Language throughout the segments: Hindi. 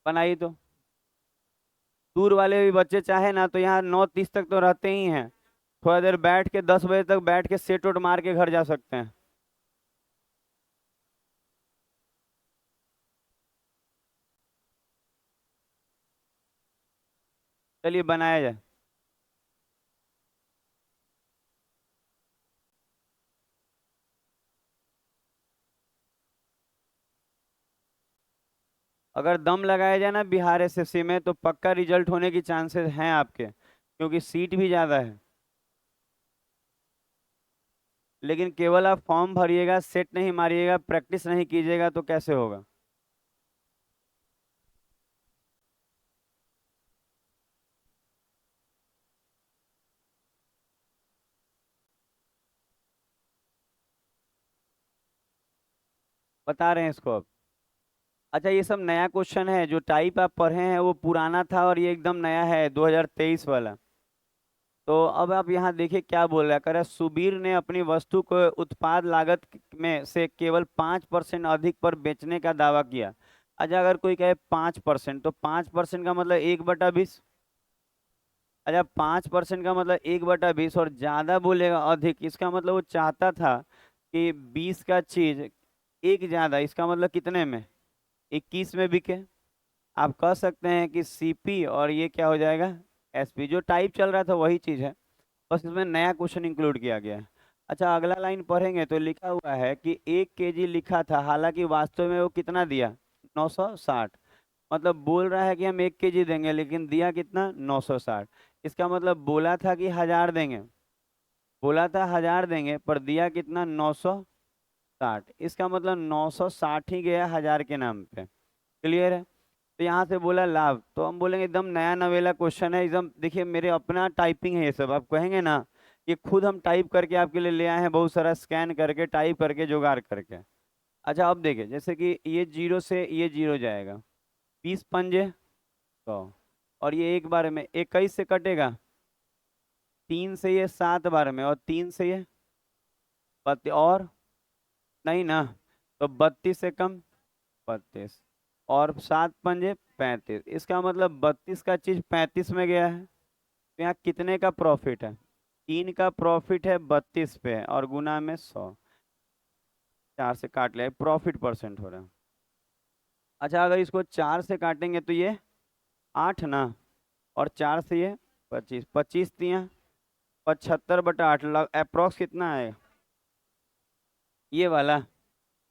बनाई तो दूर वाले भी बच्चे चाहे ना तो यहाँ 9:30 तक तो रहते ही हैं। थोड़ा देर बैठ के 10 बजे तक बैठ के सेट उट मार के घर जा सकते हैं। चलिए बनाया जाए। अगर दम लगाया जाए ना बिहार एसएससी में तो पक्का रिजल्ट होने की चांसेस हैं आपके, क्योंकि सीट भी ज़्यादा है। लेकिन केवल आप फॉर्म भरिएगा, सेट नहीं मारिएगा, प्रैक्टिस नहीं कीजिएगा तो कैसे होगा। बता रहे हैं इसको अब। अच्छा, ये सब नया क्वेश्चन है, जो टाइप आप पढ़े हैं वो पुराना था और ये एकदम नया है 2023 वाला। तो अब आप यहाँ देखिए क्या बोल रहा है, कह रहा है सुबीर ने अपनी वस्तु को उत्पाद लागत में से केवल 5% अधिक पर बेचने का दावा किया। अच्छा, अगर कोई कहे 5%, तो 5% का मतलब 1/20। अच्छा, 5% का मतलब 1/20, और ज्यादा बोलेगा अधिक, इसका मतलब वो चाहता था कि 20 का चीज एक ज्यादा, इसका मतलब कितने में, 21 में बिके। आप कह सकते हैं कि सीपी और ये क्या हो जाएगा, एसपी। जो टाइप चल रहा था वही चीज है, बस इसमें नया क्वेश्चन इंक्लूड किया गया है। अच्छा, अगला लाइन पढ़ेंगे तो लिखा हुआ है कि 1 kg लिखा था, हालांकि वास्तव में वो कितना दिया, 960। मतलब बोल रहा है कि हम 1 kg देंगे, लेकिन दिया कितना, 960। इसका मतलब बोला था कि 1000 देंगे, बोला था 1000 देंगे, पर दिया कितना, 960। इसका मतलब 960 ही गया 1000 के नाम पे। क्लियर है। तो यहाँ से बोला लाभ, तो हम बोलेंगे एकदम नया नवेला क्वेश्चन है एकदम। देखिए मेरे अपना टाइपिंग है ये सब, आप कहेंगे ना ये खुद हम टाइप करके आपके लिए ले आए हैं, बहुत सारा स्कैन करके टाइप करके जुगाड़ करके। अच्छा, अब देखिए जैसे कि ये जीरो से ये जीरो जाएगा, 20 पंजे 100, और ये एक बार में 21 से कटेगा, 3 से ये 7 बार में, और 3 से ये और नहीं ना, तो 32 से कम 32, और 7 पंजे 35। इसका मतलब 32 का चीज 35 में गया है। तो यहाँ कितने का प्रॉफिट है, 3 का प्रॉफिट है 32 पे, और गुना में 100, 4 से काट लिया, प्रॉफिट परसेंट हो रहा है। अच्छा, अगर इसको 4 से काटेंगे तो ये 8 ना, और 4 से ये 25, 25 दिया 75/8, अप्रोक्स कितना है ये वाला,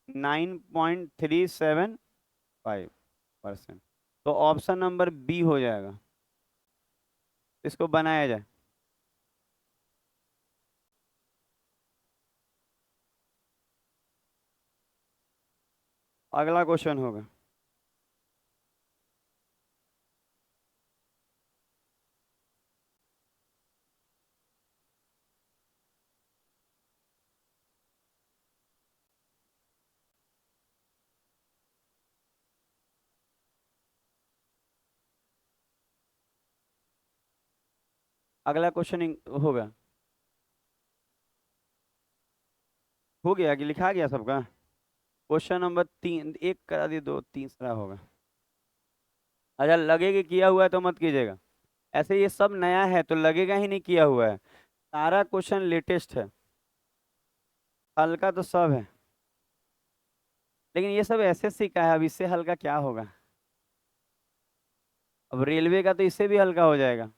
9.375%। तो ऑप्शन नंबर बी हो जाएगा। इसको बनाया जाए। अगला क्वेश्चन होगा। अगला क्वेश्चन होगा। हो गया कि लिखा गया सबका। क्वेश्चन नंबर 3 एक करा दिए, दो तीसरा होगा। अच्छा, लगेगा किया हुआ है तो मत कीजिएगा। ऐसे ये सब नया है तो लगेगा ही नहीं किया हुआ है, सारा क्वेश्चन लेटेस्ट है। हल्का तो सब है, लेकिन ये सब एसएससी का है, अब इससे हल्का क्या होगा। अब रेलवे का तो इससे भी हल्का हो जाएगा।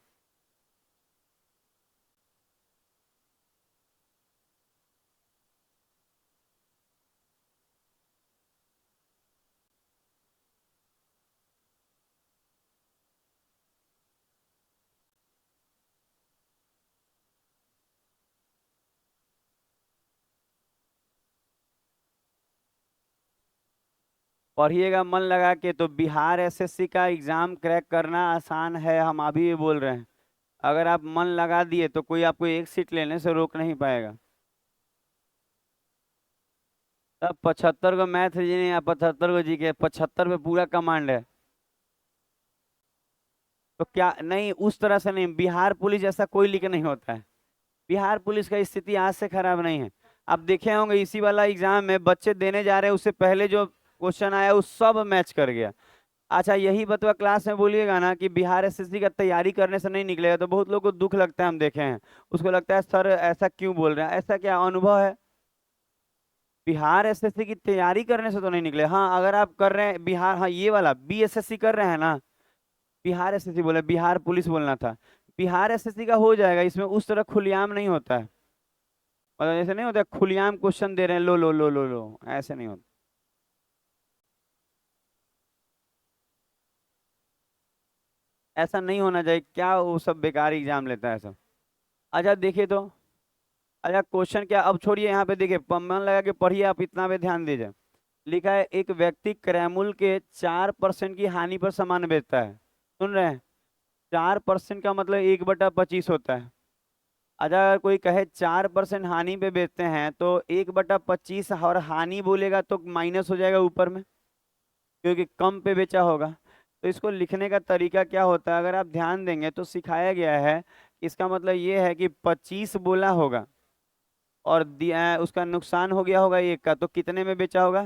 पढ़िएगा मन लगा के, तो बिहार एसएससी का एग्जाम क्रैक करना आसान है, हम अभी भी बोल रहे हैं। अगर आप मन लगा दिए तो कोई आपको एक सीट लेने से रोक नहीं पाएगा। तब 75 को मैथ जी ने, 75 को जी के, 75 पे पूरा कमांड है। तो क्या नहीं, उस तरह से नहीं, बिहार पुलिस जैसा कोई लीक नहीं होता है। बिहार पुलिस का स्थिति आज से खराब नहीं है। आप देखे होंगे इसी वाला एग्जाम में बच्चे देने जा रहे हैं, उससे पहले जो क्वेश्चन आया वो सब मैच कर गया। अच्छा यही बतवा क्लास में बोलिएगा ना कि बिहार एसएससी का तैयारी करने से नहीं निकलेगा, तो बहुत लोग को दुख लगता है, हम देखे हैं। उसको लगता है सर ऐसा क्यों बोल रहे हैं, ऐसा क्या अनुभव है? बिहार एसएससी की तैयारी करने से तो नहीं निकले। हाँ अगर आप कर रहे हैं बिहार, हाँ ये वाला बीएसएससी कर रहे हैं ना, बिहार एसएससी बोले, बिहार पुलिस बोलना था। बिहार एसएससी का हो जाएगा, इसमें उस तरह खुलेआम नहीं होता है। मतलब ऐसे नहीं होता है, खुलेआम क्वेश्चन दे रहे हैं, लो लो लो लो लो, ऐसे नहीं होता। ऐसा नहीं होना चाहिए, क्या वो सब बेकार एग्जाम लेता है सब। अच्छा देखिए तो, अच्छा क्वेश्चन क्या, अब छोड़िए यहाँ पे देखिए, मन लगा कि पढ़िए, आप इतना पे ध्यान दीजिए। लिखा है एक व्यक्ति क्रैमुल के 4% की हानि पर सामान बेचता है। सुन रहे हैं? 4% का मतलब 1/25 होता है। अच्छा अगर कोई कहे 4% हानि पे बेचते हैं, तो 1/25 और हानि बोलेगा तो माइनस हो जाएगा ऊपर में, क्योंकि कम पे बेचा होगा। तो इसको लिखने का तरीका क्या होता है, अगर आप ध्यान देंगे तो सिखाया गया है। इसका मतलब ये है कि 25 बोला होगा, और उसका नुकसान हो गया होगा एक का, तो कितने में बेचा होगा?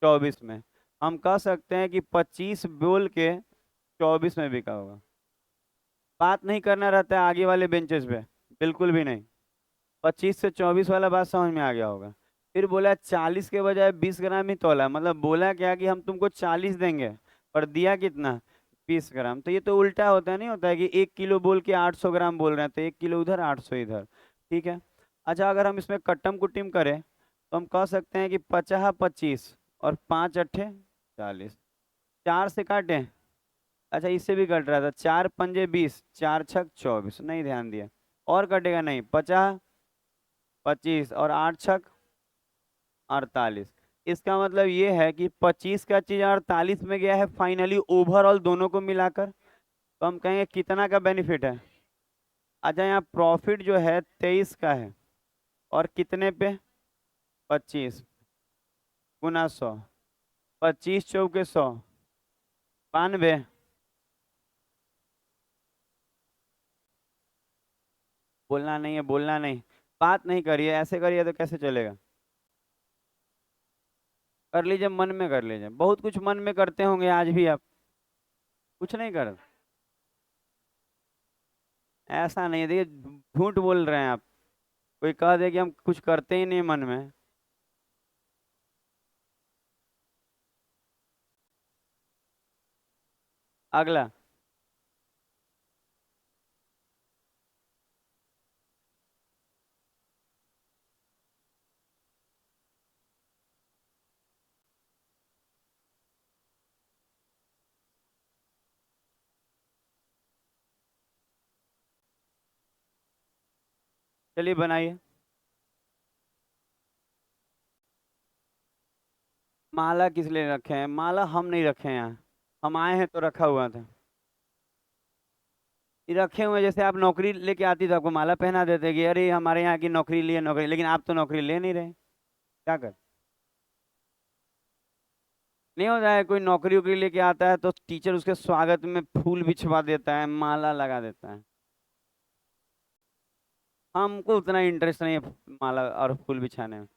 24 में। हम कह सकते हैं कि 25 बोल के 24 में बिका होगा। बात नहीं करना रहता है आगे वाले बेंचेस पे, बिल्कुल भी नहीं। 25 से 24 वाला बात समझ में आ गया होगा। फिर बोला 40 के बजाय 20 ग्राम ही तोला, मतलब बोला क्या कि हम तुमको 40 देंगे, पर दिया कितना? 20 ग्राम। तो ये तो उल्टा होता है, नहीं होता है कि 1 किलो बोल के 800 ग्राम बोल रहे हैं, तो 1 किलो उधर 800 इधर। ठीक है। अच्छा अगर हम इसमें कट्टम कुट्टिम करें, तो हम कह सकते हैं कि 50 25 और 5 अट्ठे 40। 4 से काटें। अच्छा इससे भी कट रहा था, 4 पंजे 20, 4 छक 24, नहीं ध्यान दिया। और कटेगा नहीं, 50 25 और 8 छक 48। इसका मतलब ये है कि 25 का चीज 48 में गया है फाइनली, ओवरऑल दोनों को मिलाकर। तो हम कहेंगे कितना का बेनिफिट है। अच्छा यहाँ प्रॉफिट जो है 23 का है, और कितने पे? 25 गुना 100, 25 चौके 100, 92। बोलना नहीं है, बोलना नहीं, बात नहीं करिए, ऐसे करिए तो कैसे चलेगा। कर लीजिए, मन में कर लीजिए, बहुत कुछ मन में करते होंगे आज भी आप। कुछ नहीं कर, ऐसा नहीं है, देखिए झूठ बोल रहे हैं आप। कोई कह दे कि हम कुछ करते ही नहीं मन में। अगला। चलिए बनाइए। माला किस लिए रखे हैं? माला हम नहीं रखे हैं यहाँ, हम आए हैं तो रखा हुआ था। ये रखे हुए, जैसे आप नौकरी लेके आती तो आपको माला पहना देते कि अरे हमारे यहाँ की नौकरी लिए नौकरी, लेकिन आप तो नौकरी ले नहीं रहे, क्या कर। नहीं होता है, कोई नौकरी वोकरी लेके आता है तो टीचर उसके स्वागत में फूल बिछवा देता है, माला लगा देता है। हमको उतना इंटरेस्ट नहीं है माला और फूल बिछाने में।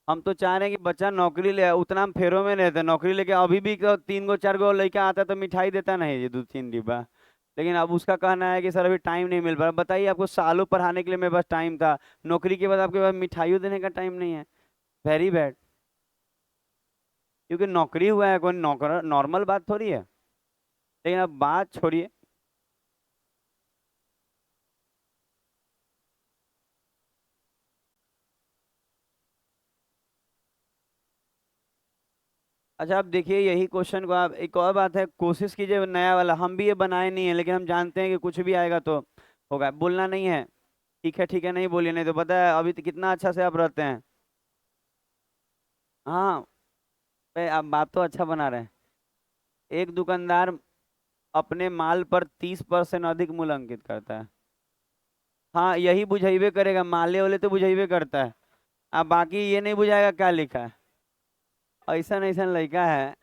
हम तो चाह रहे हैं कि बच्चा नौकरी ले, उतना हम फेरों में रहते, नौकरी लेके अभी भी 3 गो 4 गो लड़का आता तो मिठाई देता नहीं ये 2 3 डिब्बा। लेकिन अब उसका कहना है कि सर अभी टाइम नहीं मिल पा रहा। बताइए, आपको सालों पढ़ाने के लिए मेरे पास टाइम था, नौकरी के बाद आपके पास मिठाइयों देने का टाइम नहीं है। Very bad. क्योंकि नौकरी हुआ है, कोई नौकर नॉर्मल बात थोड़ी है। लेकिन अब बात छोड़िए। अच्छा आप देखिए यही क्वेश्चन को, आप एक और बात है, कोशिश कीजिए नया वाला, हम भी ये बनाए नहीं है, लेकिन हम जानते हैं कि कुछ भी आएगा तो होगा, बोलना नहीं है। ठीक है नहीं बोलिए, नहीं तो पता है अभी तो कितना अच्छा से आप रहते हैं। हाँ आप बात तो अच्छा बना रहे हैं। एक दुकानदार अपने माल पर 30% अधिक मूल्य अंकित करता है। हाँ यही बुझाइबे करेगा, माले वाले तो बुझाइबे करता है। अब बाकी ये नहीं बुझाएगा क्या लिखा है। ऐसा ऐसा लड़का है।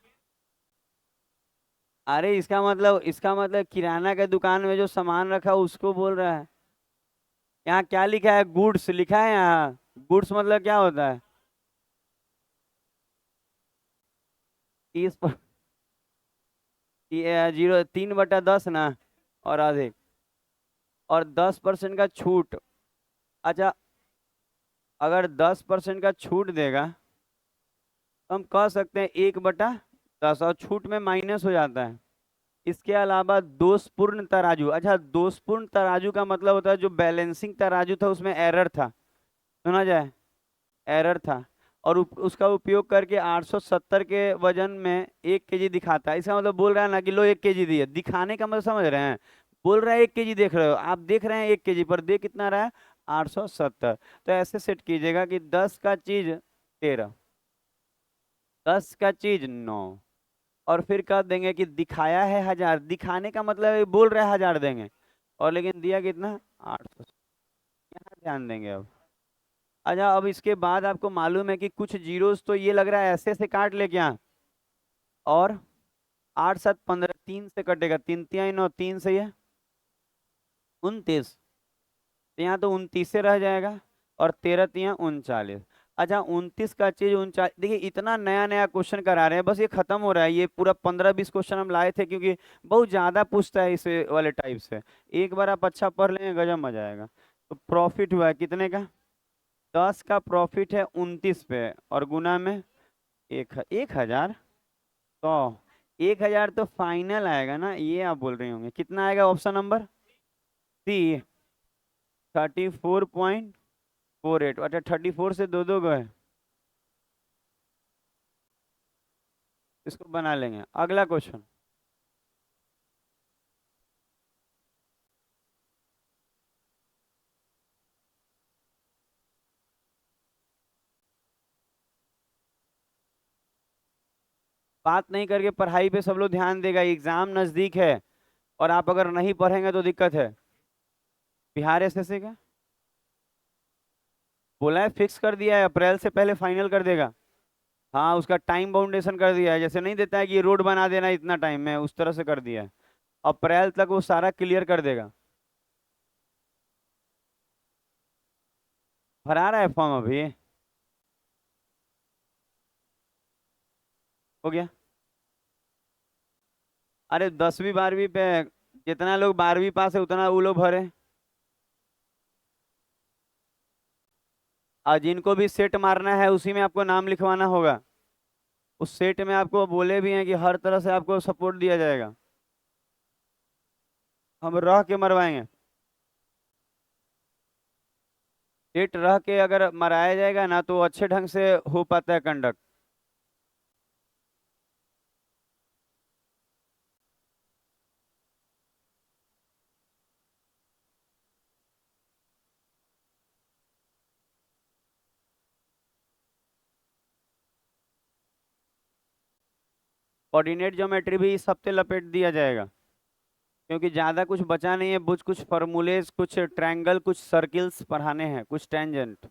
अरे इसका मतलब किराना के दुकान में जो सामान रखा उसको बोल रहा है। यहाँ क्या लिखा है? गुड्स लिखा है यहाँ। गुड्स मतलब क्या होता है? 30 ये 3/10 ना, और अधिक, और 10% का छूट। अच्छा, अगर 10% का छूट देगा तो हम कह सकते हैं 1/10, और छूट में माइनस हो जाता है। इसके अलावा दोषपूर्ण तराजू। अच्छा, दोषपूर्ण तराजू का मतलब होता है जो बैलेंसिंग तराजू था उसमें एरर था, सुना जाए, एरर था, और उसका उपयोग करके 870 के वजन में 1 केजी दिखाता है। इसका मतलब बोल रहा है ना कि लो 1 केजी दिए, दिखाने का मतलब समझ रहे हैं, बोल रहा है 1 केजी देख रहे हो, आप देख रहे हैं 1 केजी पर दे कितना रहा है, 870। तो ऐसे सेट कीजिएगा कि 10 का चीज 13, 10 का चीज 9, और फिर कह देंगे कि दिखाया है 1000, दिखाने का मतलब है बोल रहा है 1000 देंगे, और लेकिन दिया कितना, 800। यहाँ ध्यान देंगे अब। अच्छा, अब इसके बाद आपको मालूम है कि कुछ जीरोस तो ये लग रहा है ऐसे से काट ले क्या, और 8 7 15, 3 से कटेगा, 3 3 9, 3 से ये 29, तो यहाँ तो 29 से रह जाएगा, और 13 3 39। अच्छा, 29 का चीज 39, देखिए इतना नया नया क्वेश्चन करा रहे हैं, बस ये खत्म हो रहा है, ये पूरा 15 20 क्वेश्चन हम लाए थे क्योंकि बहुत ज्यादा पूछता है इस वाले टाइप से। एक बार आप अच्छा पढ़ लेंगे गजब मजा आएगा। तो प्रॉफिट हुआ है कितने का, 10 का प्रॉफिट है 29 पे, और गुना में 1000, तो 1000 तो फाइनल आएगा ना, ये आप बोल रहे होंगे, कितना आएगा ऑप्शन नंबर सी, 34.48। अच्छा, 34 से दो दो गए, इसको बना लेंगे। अगला क्वेश्चन, बात नहीं करके पढ़ाई पे सब लोग ध्यान देगा, एग्जाम नजदीक है, और आप अगर नहीं पढ़ेंगे तो दिक्कत है। बिहार एसएससी का बोला है, फिक्स कर दिया है, अप्रैल से पहले फाइनल कर देगा। हाँ, उसका टाइम बाउंडेशन कर दिया है, जैसे नहीं देता है कि ये रोड बना देना इतना टाइम में, उस तरह से कर दिया है, अप्रैल तक वो सारा क्लियर कर देगा। भरा रहा है फॉर्म अभी, हो गया। अरे 10वीं 12वीं पे जितना लोग 12वीं पास है उतना वो लोग भरे, और जिनको भी सेट मारना है उसी में आपको नाम लिखवाना होगा। उस सेट में आपको बोले भी हैं कि हर तरह से आपको सपोर्ट दिया जाएगा, हम रह के मरवाएंगे। सेट रह के अगर मराया जाएगा ना तो अच्छे ढंग से हो पाता है कंडक्ट। कोऑर्डिनेट ज्योमेट्री भी इस हफ्ते लपेट दिया जाएगा, क्योंकि ज्यादा कुछ बचा नहीं है, कुछ फॉर्मूलेज, कुछ ट्रायंगल, कुछ सर्किल्स पढ़ाने हैं, कुछ टेंजेंट।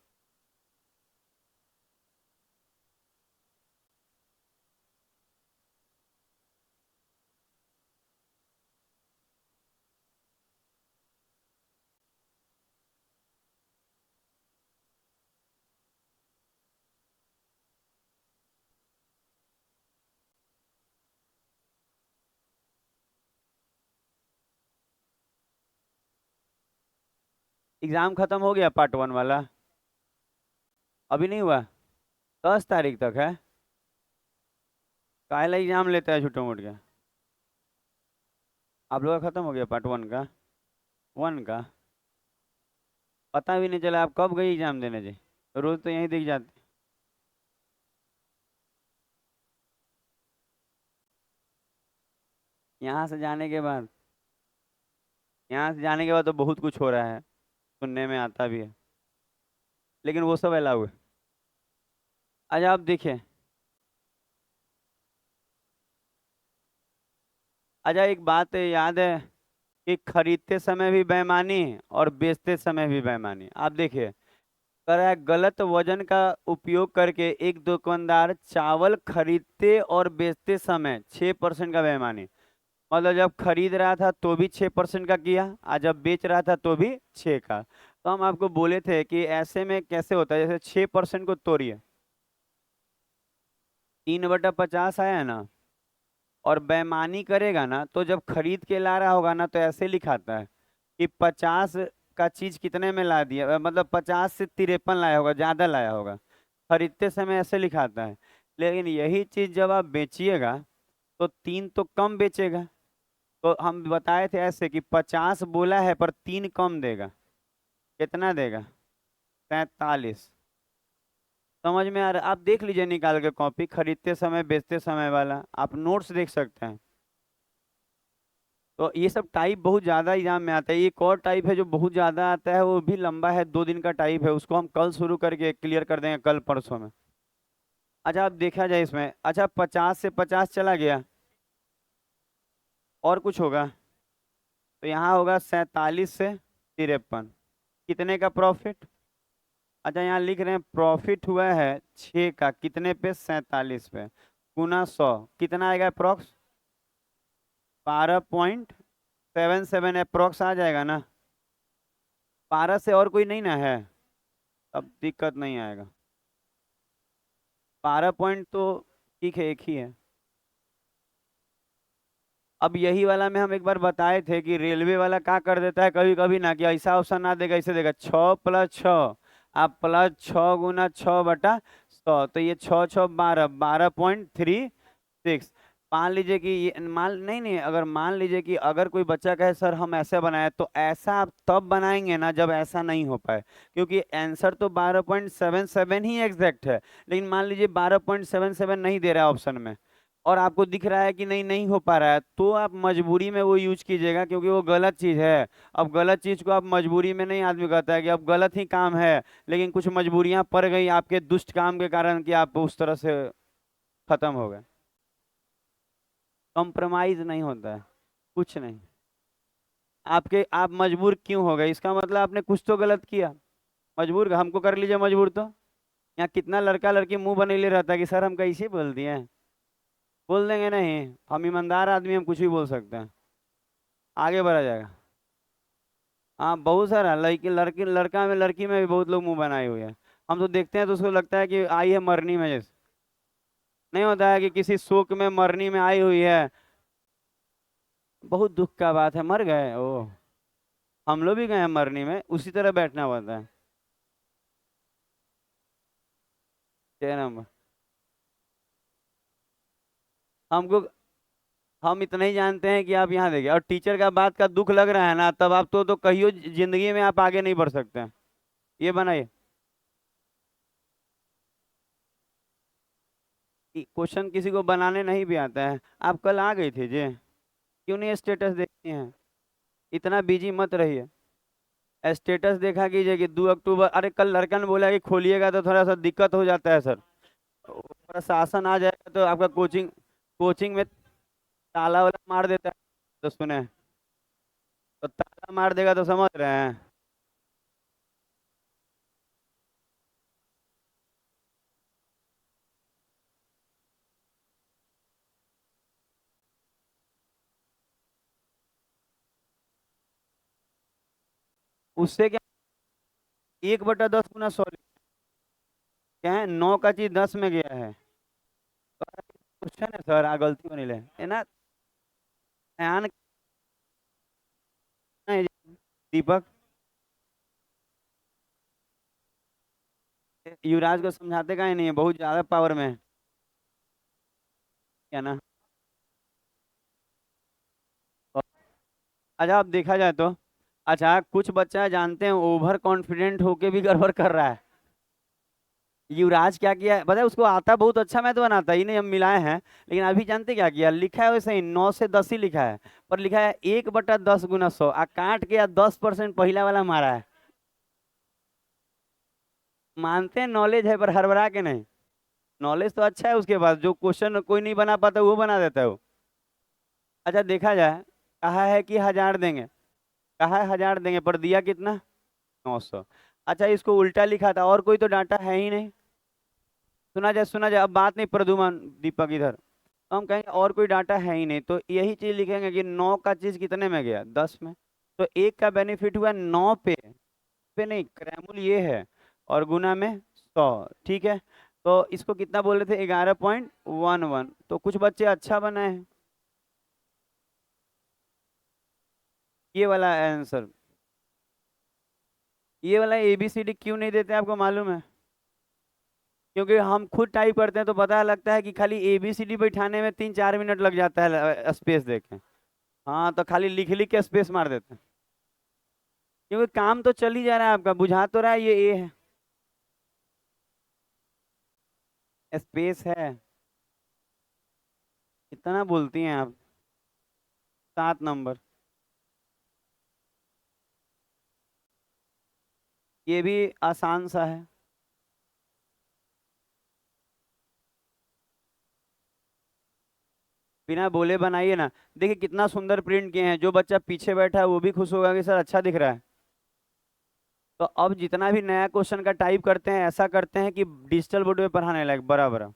एग्जाम खत्म हो गया पार्ट 1 वाला, अभी नहीं हुआ, 10 तारीख तक है। काहला एग्जाम लेता है छोटे मोट के, आप लोग का खत्म हो गया पार्ट 1 का, 1 का, पता भी नहीं चला आप कब गए एग्जाम देने जी, रोज तो यहीं दिख जाते। यहाँ से जाने के बाद, यहाँ से जाने के बाद तो बहुत कुछ हो रहा है, सुनने में आता भी है, लेकिन वो सब अलाउ है। अच्छा, आप देखिए, अच्छा एक बात याद है कि खरीदते समय भी बेईमानी और बेचते समय भी बेईमानी। आप देखिए, कर रहा है गलत वजन का उपयोग करके एक दुकानदार चावल खरीदते और बेचते समय 6% का बेईमानी, मतलब जब खरीद रहा था तो भी 6% का किया, और जब बेच रहा था तो भी 6 का। तो हम आपको बोले थे कि ऐसे में कैसे होता है, जैसे 6% को तोड़िए, 3/50 आया है ना, और बेईमानी करेगा ना तो जब खरीद के ला रहा होगा ना तो ऐसे लिखाता है कि 50 का चीज कितने में ला दिया, मतलब 50 से 53 लाया होगा, ज्यादा लाया होगा। खरीदते समय ऐसे लिखाता है। लेकिन यही चीज जब आप बेचिएगा तो 3 तो कम बेचेगा। तो हम बताए थे ऐसे कि 50 बोला है पर 3 कम देगा। कितना देगा? 43। समझ में आ रहा? आप देख लीजिए निकाल के कॉपी, खरीदते समय बेचते समय वाला आप नोट्स देख सकते हैं। तो ये सब टाइप बहुत ज्यादा एग्जाम में आता है। एक और टाइप है जो बहुत ज्यादा आता है, वो भी लंबा है, 2 दिन का टाइप है, उसको हम कल शुरू करके क्लियर कर देंगे, कल परसों में। अच्छा, अब देखा जाए इसमें, अच्छा 50 से 50 चला गया, और कुछ होगा तो यहाँ होगा 47 से 53। कितने का प्रॉफिट? अच्छा, यहाँ लिख रहे हैं प्रॉफिट हुआ है 6 का, कितने पे? 47 पे, गुना 100, कितना आएगा अप्रोक्स? 12.77 अप्रोक्स आ जाएगा ना। 12 से और कोई नहीं ना है, अब दिक्कत नहीं आएगा। 12 पॉइंट तो ठीक है, एक ही है। अब यही वाला में हम एक बार बताए थे कि रेलवे वाला क्या कर देता है कभी कभी ना, कि ऐसा ऑप्शन ना देगा, इसे देगा 6+6, आप +6 × 6 / 100, तो ये 6×6 = 12, 12.36। मान लीजिए कि ये, मान नहीं नहीं, अगर मान लीजिए कि अगर कोई बच्चा कहे सर हम ऐसे बनाए, तो ऐसा आप तब बनाएंगे ना जब ऐसा नहीं हो पाए, क्योंकि आंसर तो 12.77 ही एग्जैक्ट है। लेकिन मान लीजिए 12.77 नहीं दे रहा है ऑप्शन में, और आपको दिख रहा है कि नहीं नहीं हो पा रहा है, तो आप मजबूरी में वो यूज कीजिएगा, क्योंकि वो गलत चीज है। अब गलत चीज को आप मजबूरी में नहीं, आदमी कहता है कि अब गलत ही काम है, लेकिन कुछ मजबूरियां पड़ गई आपके दुष्ट काम के कारण कि आप उस तरह से खत्म हो गए। कॉम्प्रोमाइज नहीं होता है, कुछ नहीं। आपके आप मजबूर क्यों हो गए, इसका मतलब आपने कुछ तो गलत किया। मजबूर हमको कर लीजिए मजबूर तो। यहाँ कितना लड़का लड़की मुंह बनेले रहता है कि सर हम कैसे बोल दिए हैं। बोल देंगे नहीं, हम ईमानदार आदमी, हम कुछ भी बोल सकते हैं, आगे बढ़ा जाएगा। हाँ, बहुत सारा लड़की लड़की लड़का में लड़की में भी बहुत लोग मुंह बनाए हुए हैं। हम तो देखते हैं तो उसको लगता है कि आई है मरनी में, जैसे नहीं होता है कि किसी शोक में मरनी में आई हुई है। बहुत दुख का बात है, मर गए ओ। हम लोग भी गए हैं मरनी में, उसी तरह बैठना पड़ता है। 6 नंबर। हमको, हम इतना ही जानते हैं कि आप यहाँ देखिए, और टीचर का बात का दुख लग रहा है ना, तब आप तो कहियो जिंदगी में आप आगे नहीं बढ़ सकते हैं। ये बनाइए, क्वेश्चन किसी को बनाने नहीं भी आता है। आप कल आ गई थी जी, क्यों नहीं स्टेटस देखती हैं? इतना बिजी मत रहिए, स्टेटस देखा कीजिए कि 2 अक्टूबर, अरे कल लड़का ने बोला कि खोलिएगा तो थोड़ा सा दिक्कत हो जाता है सर। प्रशासन आ जाएगा तो आपका कोचिंग कोचिंग में ताला वाला मार देता है, तो सुने, तो ताला मार देगा तो समझ रहे हैं। उससे क्या, 1/10 × 100 क्या है, 9 का चीज 10 में गया है। क्वेश्चन है सर, आ गलती बनी ले है ना, ध्यान है, दीपक, युवराज को समझाते का ही नहीं है, बहुत ज्यादा पावर में है, क्या ना। अच्छा, अब देखा जाए तो, अच्छा कुछ बच्चा जानते हैं ओवर कॉन्फिडेंट होके भी गड़बड़ कर रहा है। युवराज क्या किया है पता है, उसको आता बहुत अच्छा, मैं तो बनाता ही नहीं, हम मिलाए हैं। लेकिन अभी जानते क्या किया, लिखा है वैसे ही 9 से 10 ही लिखा है, पर लिखा है 1/10 × 100, काट के 10% पहला वाला मारा है। मानते हैं नॉलेज है, पर हड़बड़ा के नहीं। नॉलेज तो अच्छा है उसके पास, जो क्वेश्चन कोई नहीं बना पाता वो बना देता है वो। अच्छा देखा जाए, कहा है कि 1000 देंगे, कहा है 1000 देंगे, पर दिया कितना? 900। अच्छा, इसको उल्टा लिखा था, और कोई तो डाटा है ही नहीं। सुना जाए, सुना जाए, अब बात नहीं, प्रदुमन दीपक इधर, तो हम कहेंगे और कोई डाटा है ही नहीं, तो यही चीज लिखेंगे कि 9 का चीज कितने में गया? 10 में। तो एक का बेनिफिट हुआ 9 पे नहीं, क्रैमुल ये है, और गुना में 100, ठीक है। तो इसको कितना बोल रहे थे? 11.11। तो कुछ बच्चे अच्छा बनाए हैं, ये वाला आंसर। ये वाला ABCD क्यों नहीं देते आपको मालूम है? क्योंकि हम खुद टाइप करते हैं तो पता लगता है कि खाली ABCD बैठाने में 3-4 मिनट लग जाता है स्पेस देके। हाँ, तो खाली लिख लिख के स्पेस मार देते हैं। क्योंकि काम तो चल ही जा रहा है आपका, बुझा तो रहा है ये ए है। स्पेस है। कितना बोलती हैं आप? 7 नंबर। ये भी आसान सा है। बिना बोले बनाइए ना। देखिए कितना सुंदर प्रिंट किए हैं, जो बच्चा पीछे बैठा है वो भी खुश होगा कि सर अच्छा दिख रहा है। तो अब जितना भी नया क्वेश्चन का टाइप करते हैं ऐसा करते हैं कि डिजिटल बोर्ड पे पढ़ाने लायक बराबर।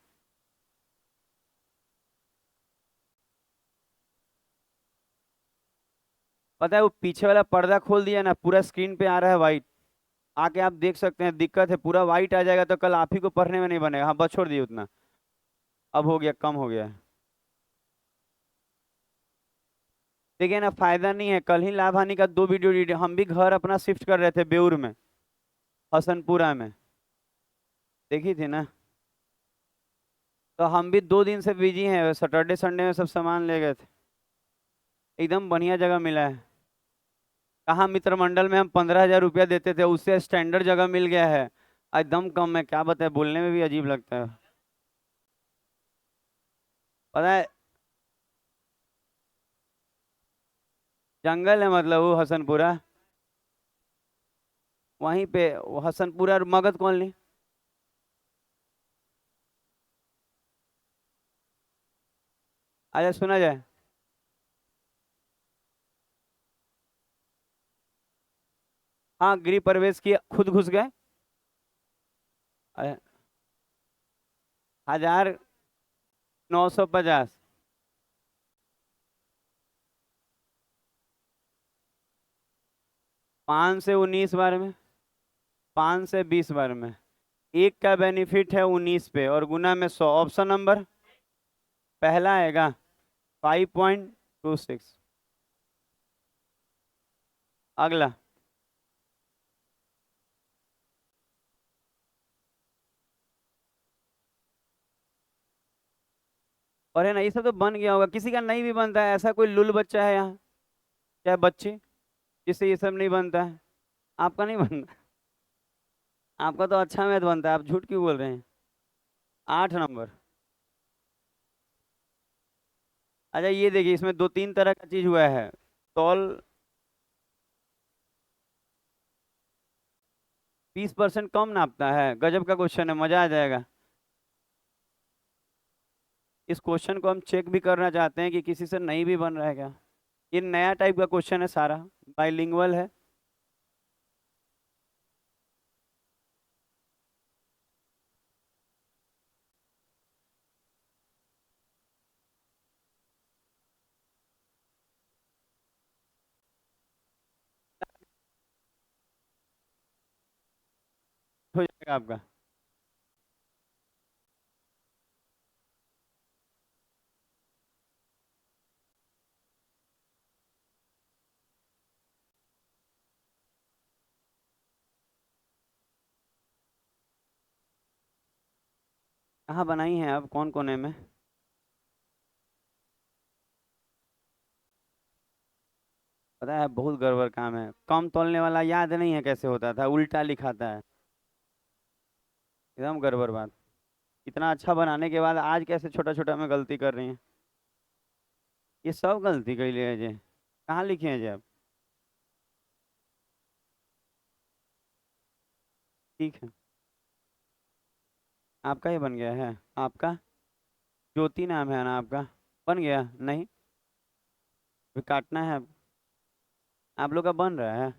पता है वो पीछे वाला पर्दा खोल दिया ना, पूरा स्क्रीन पे आ रहा है वाइट। आके आप देख सकते हैं, दिक्कत है, पूरा वाइट आ जाएगा तो कल आप ही को पढ़ने में नहीं बनेगा। हाँ बस छोड़ दिए उतना। अब हो गया, कम हो गया है। देखिए ना, फायदा नहीं है। कल ही लाभ हानि का 2 वीडियो हम भी घर अपना शिफ्ट कर रहे थे बेउर में, हसनपुरा में। देखी थी ना। तो हम भी 2 दिन से बिजी हैं, सैटरडे संडे में सब सामान ले गए थे। एकदम बढ़िया जगह मिला है। कहाँ, मित्र मंडल में हम 15,000 रुपया देते थे, उससे स्टैंडर्ड जगह मिल गया है। एकदम कम है, क्या बताए, बोलने में भी अजीब लगता है। पता है, जंगल है मतलब वो हसनपुरा। वहीं पे वो हसनपुरा मगध कॉलोनी। अच्छा सुना जाए। हाँ, गृह प्रवेश किया, खुद घुस गए। अरे, 1950। 5 से 19 बार में। 5 से 20 बार में। एक का बेनिफिट है 19 पे और गुना में 100। ऑप्शन नंबर पहला आएगा 5.26। अगला। और है ना, ये सब तो बन गया होगा, किसी का नहीं भी बनता है। ऐसा कोई लुल बच्चा है यहाँ, चाहे बच्ची, जिससे ये सब नहीं बनता है? आपका नहीं बनता? आपका तो अच्छा मैथ बनता है, आप झूठ क्यों बोल रहे हैं? 8 नंबर। अच्छा ये देखिए, इसमें 2-3 तरह का चीज हुआ है। तौल। 20% कम नापता है, गजब का क्वेश्चन है, मजा आ जाएगा। इस क्वेश्चन को हम चेक भी करना चाहते हैं कि किसी से नहीं भी बन रहा है क्या। ये नया टाइप का क्वेश्चन है सारा, बाइलिंगुअल है। हो जाएगा आपका। कहाँ बनाई है आप, कौन कोने में? पता है बहुत गड़बड़ काम है, कम तोलने वाला याद नहीं है कैसे होता था, उल्टा लिखाता है। एकदम गड़बड़ बात। इतना अच्छा बनाने के बाद आज कैसे छोटा छोटा में गलती कर रही हैं? ये सब गलती कर लिए है जी। कहाँ लिखे हैं जी आप? ठीक है। आपका ही बन गया है। आपका ज्योति नाम है ना आपका? बन गया नहीं? फिर काटना है। आप लोग का बन रहा है।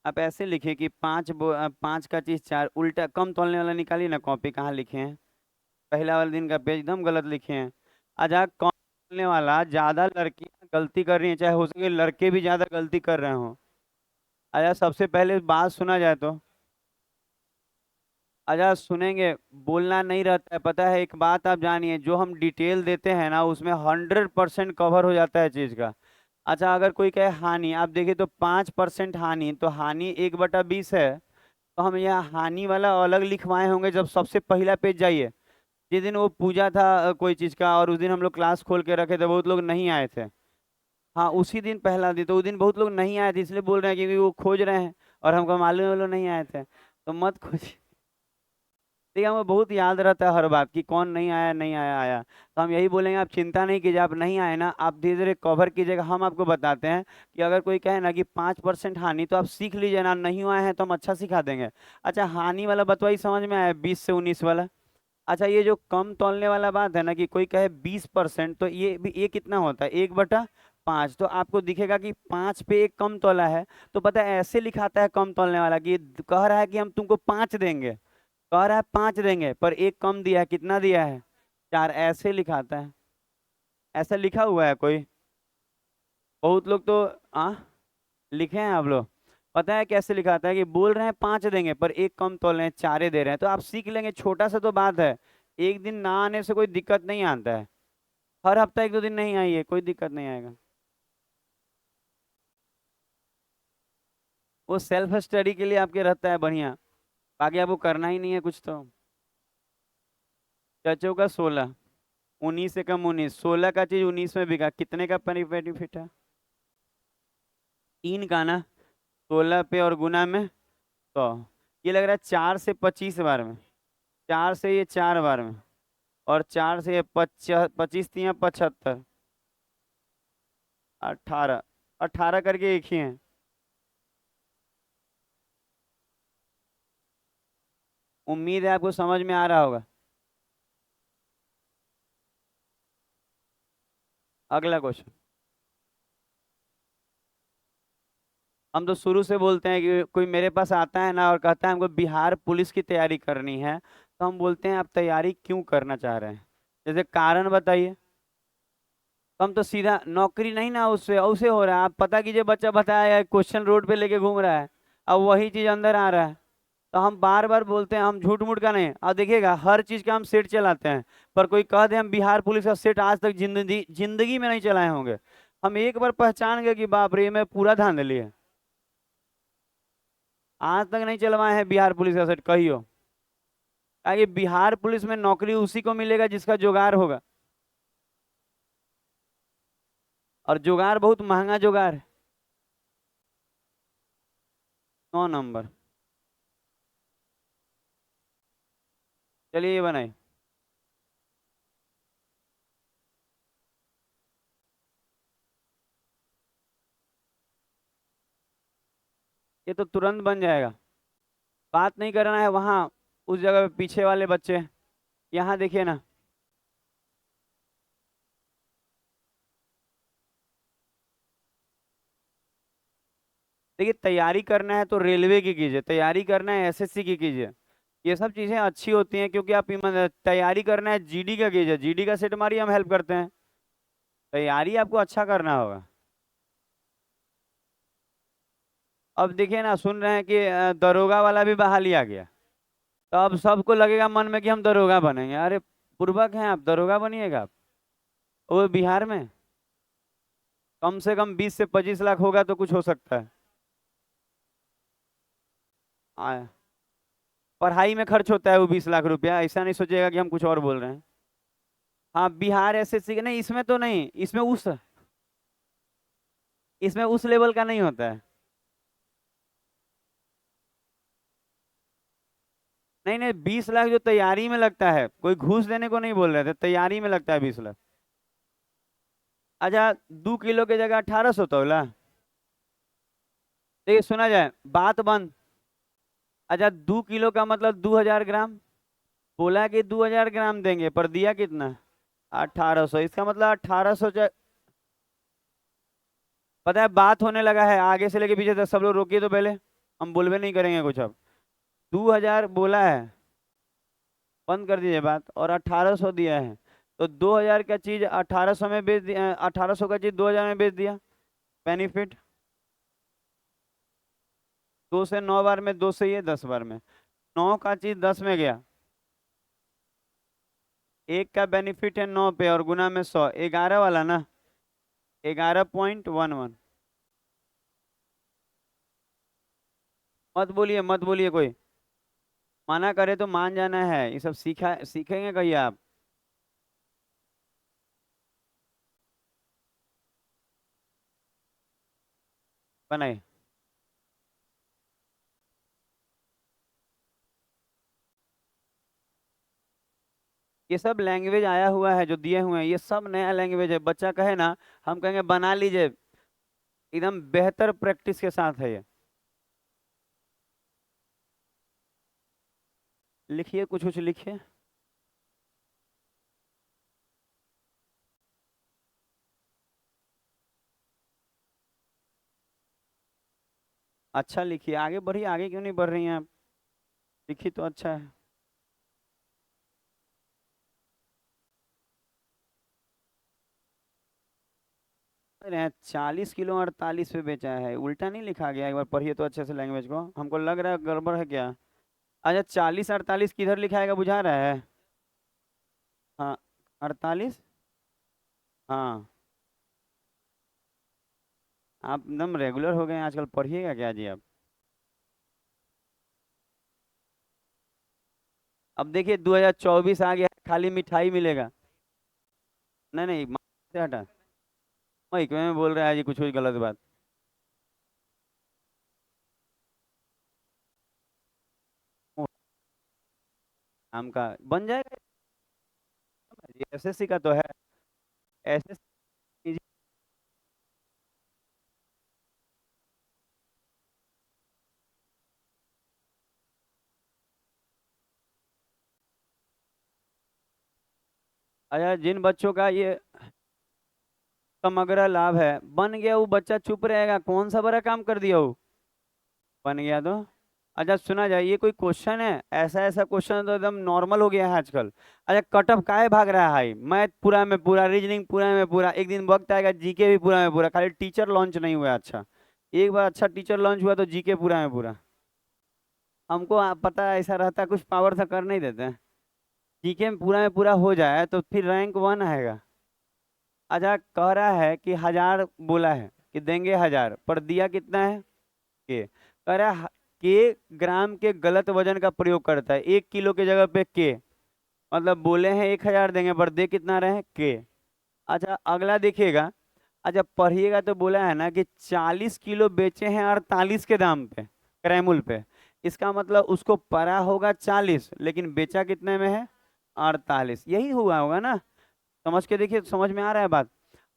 आप ऐसे लिखिए कि 5 का चीज 4, उल्टा कम तोलने वाला निकालिए ना, कॉपी कहाँ लिखे हैं? पहला वाला दिन का पेज एकदम गलत लिखे हैं। अच्छा, कम तोलने वाला ज्यादा लड़कियां गलती कर रही हैं, चाहे हो सके लड़के भी ज्यादा गलती कर रहे हो। अच्छा, सबसे पहले बात सुना जाए तो अच्छा सुनेंगे, बोलना नहीं रहता है, पता है एक बात आप जानिए, जो हम डिटेल देते हैं ना उसमें 100% कवर हो जाता है चीज का। अच्छा अगर कोई कहे हानि, आप देखिए तो 5% हानि, तो हानि 1/20 है। तो हम यहाँ हानि वाला अलग लिखवाए होंगे जब सबसे पहला पेज जाइए, जिस दिन वो पूजा था कोई चीज का, और उस दिन हम लोग क्लास खोल के रखे थे, बहुत लोग नहीं आए थे। हाँ उसी दिन पहला दिन, तो उस दिन बहुत लोग नहीं आए थे, इसलिए बोल रहे हैं क्योंकि वो खोज रहे हैं, और हमको मालूम है वो लोग नहीं आए थे, तो मत खोज। देखिए हमें बहुत याद रहता है हर बात की, कौन नहीं आया नहीं आया आया। तो हम यही बोलेंगे, आप चिंता नहीं कीजिए, आप नहीं आए ना, आप धीरे धीरे कवर कीजिएगा, हम आपको बताते हैं कि अगर कोई कहे ना कि 5% हानि, तो आप सीख लीजिए ना, नहीं आए हैं तो हम अच्छा सिखा देंगे। अच्छा हानि वाला बतवाई समझ में आया, 20 से 19 वाला। अच्छा ये जो कम तौलने वाला बात है ना, कि कोई कहे 20%, तो ये कितना होता है, 1/5। तो आपको दिखेगा कि 5 पे एक कम तौला है, तो पता है ऐसे लिखाता है कम तौलने वाला, कि कह रहा है कि हम तुमको 5 देंगे, कह रहा है 5 देंगे, पर एक कम दिया है, कितना दिया है, 4, ऐसे लिखाता है। ऐसा लिखा हुआ है कोई, बहुत लोग तो आ लिखे हैं आप लोग। पता है कैसे लिखाता है, कि बोल रहे हैं 5 देंगे पर एक कम तोल रहे हैं, 4 दे रहे हैं, तो आप सीख लेंगे, छोटा सा तो बात है। एक दिन ना आने से कोई दिक्कत नहीं आता है, हर हफ्ता 1-2 दिन नहीं आइए, कोई दिक्कत नहीं आएगा। वो सेल्फ स्टडी के लिए आपके रहता है बढ़िया, बाकी आपको करना ही नहीं है कुछ तो। चचो का 16, 19 से कम 19, 16 का चीज 19 में बिका, कितने का बेनिफिट है, 3 का ना, 16 पे और गुना में, तो ये लग रहा है 4 से 25 बार में, 4 से ये 4 बार में, और 4 से ये 25 25 3 75, 18, 18 करके एक ही है। उम्मीद है आपको समझ में आ रहा होगा। अगला क्वेश्चन, हम तो शुरू से बोलते हैं कि कोई मेरे पास आता है ना और कहता है हमको बिहार पुलिस की तैयारी करनी है, तो हम बोलते हैं आप तैयारी क्यों करना चाह रहे हैं, जैसे कारण बताइए। तो हम तो सीधा नौकरी नहीं ना, उससे उससे हो रहा है, आप पता कीजिए, बच्चा बताया क्वेश्चन रोड पे लेके घूम रहा है, अब वही चीज अंदर आ रहा है। तो हम बार बार बोलते हैं, हम झूठ मूठ का नहीं, और देखिएगा हर चीज का हम सेट चलाते हैं, पर कोई कह दे हम बिहार पुलिस का सेट आज तक जिंदगी जिंदगी में नहीं चलाए होंगे। हम एक बार पहचान गए कि बाप रे ये मैं पूरा धांधली है, आज तक नहीं चलवाए हैं बिहार पुलिस का सेट कहियो। आगे बिहार पुलिस में नौकरी उसी को मिलेगा जिसका जुगाड़ होगा, और जुगाड़ बहुत महंगा जुगाड़ है। 9 नंबर, चलिए ये बनाए। ये तो तुरंत बन जाएगा, बात नहीं करना है वहां, उस जगह पे पीछे वाले बच्चे, यहाँ देखिए ना। देखिए तैयारी करना है तो रेलवे की कीजिए, तैयारी करना है एसएससी की कीजिए, ये सब चीजें अच्छी होती हैं, क्योंकि आप तैयारी करना है जीडी का कीजिए, जीडी का सेट मारिए, हम हेल्प करते हैं। तैयारी आपको अच्छा करना होगा। अब देखिए ना, सुन रहे हैं कि दरोगा वाला भी बहाली आ गया, तो अब सबको लगेगा मन में कि हम दरोगा बनेंगे, अरे पूर्वक हैं आप, दरोगा बनिएगा आप, वो बिहार में कम से कम 20 से 25 लाख होगा तो कुछ हो सकता है। पढ़ाई में खर्च होता है वो 20 लाख रुपया, ऐसा नहीं सोचिएगा कि हम कुछ और बोल रहे हैं। हाँ बिहार एसएससी के नहीं, इसमें तो नहीं, इसमें उस लेवल का नहीं होता है। नहीं नहीं, 20 लाख जो तैयारी में लगता है, कोई घूस देने को नहीं बोल रहे थे, तैयारी में लगता है 20 लाख। अच्छा 2 किलो की जगह 1800 तोला, देखिए सुना जाए, बात बंद। अच्छा 2 किलो का मतलब 2000 ग्राम, बोला कि 2000 ग्राम देंगे, पर दिया कितना, 1800, इसका मतलब 1800। पता है बात होने लगा है, आगे से लेके पीछे तक सब लोग रोकिए तो पहले, हम बोलबे नहीं करेंगे कुछ अब। 2000 बोला है, बंद कर दीजिए बात, और 1800 दिया है, तो 2000 का चीज 1800 में बेच दिया, 1800 का चीज 2000 में बेच दिया, बेनिफिट। 2 से 9 बार में, 2 से ये 10 बार में, 9 का चीज 10 में गया, एक का बेनिफिट है 9 पे और गुना में 100, 11 वाला ना, 11.11। मत बोलिए मत बोलिए, कोई मना करे तो मान जाना है, ये सब सीखेंगे कहिए आप। बनाइए। ये सब लैंग्वेज आया हुआ है जो दिए हुए हैं, ये सब नया लैंग्वेज है, बच्चा कहे ना हम कहेंगे बना लीजिए, एकदम बेहतर प्रैक्टिस के साथ है ये। लिखिए, कुछ कुछ लिखिए। अच्छा लिखिए, आगे बढ़िए, आगे क्यों नहीं बढ़ रही हैं आप? लिखिए तो अच्छा है। अरे 40 किलो 48 पे बेचा है, उल्टा नहीं लिखा गया? एक बार पढ़िए तो अच्छे से लैंग्वेज को, हमको लग रहा है गड़बड़ है क्या। अच्छा 40 48 किधर लिखाएगा, बुझा रहा है? हाँ 48। हाँ आप एकदम रेगुलर हो गए हैं आजकल, पढ़िएगा क्या जी आप? अब देखिए 2024 आ गया, खाली मिठाई मिलेगा। नहीं नहीं, से हटा, वही क्यों में बोल रहा है जी कुछ कुछ गलत बात। ओ, नाम का बन जाएगा। एसएससी का तो है, एसएससी। अच्छा जिन बच्चों का ये समग्र लाभ है बन गया, वो बच्चा चुप रहेगा? कौन सा बड़ा काम कर दिया वो, बन गया तो। अच्छा सुना जाए, ये कोई क्वेश्चन है? ऐसा ऐसा क्वेश्चन तो एकदम नॉर्मल हो गया है आजकल। अच्छा कट ऑफ काहे भाग रहा है भाई, मैथ पूरा में पूरा, रीजनिंग पूरा में पूरा, एक दिन वक्त आएगा जीके भी पूरा में पूरा, खाली टीचर लॉन्च नहीं हुआ अच्छा। एक बार अच्छा टीचर लॉन्च हुआ तो जीके पूरा में पूरा। हमको पता है ऐसा रहता है, कुछ पावर से कर नहीं देते हैं। जीके में पूरा हो जाए तो फिर रैंक 1 आएगा। अच्छा कह रहा है कि 1000 बोला है कि देंगे 1000, पर दिया कितना है? के कह रहा है के ग्राम के गलत वजन का प्रयोग करता है, 1 किलो की जगह पे के, मतलब बोले हैं 1000 देंगे पर दे कितना रहे, के। अच्छा अगला देखिएगा, अच्छा पढ़िएगा तो बोला है ना कि 40 किलो बेचे हैं 48 के दाम पे, क्रैमुल पे। इसका मतलब उसको पड़ा होगा 40, लेकिन बेचा कितने में है, 48। यही हुआ होगा ना, समझ के देखिए, समझ में आ रहा है बात?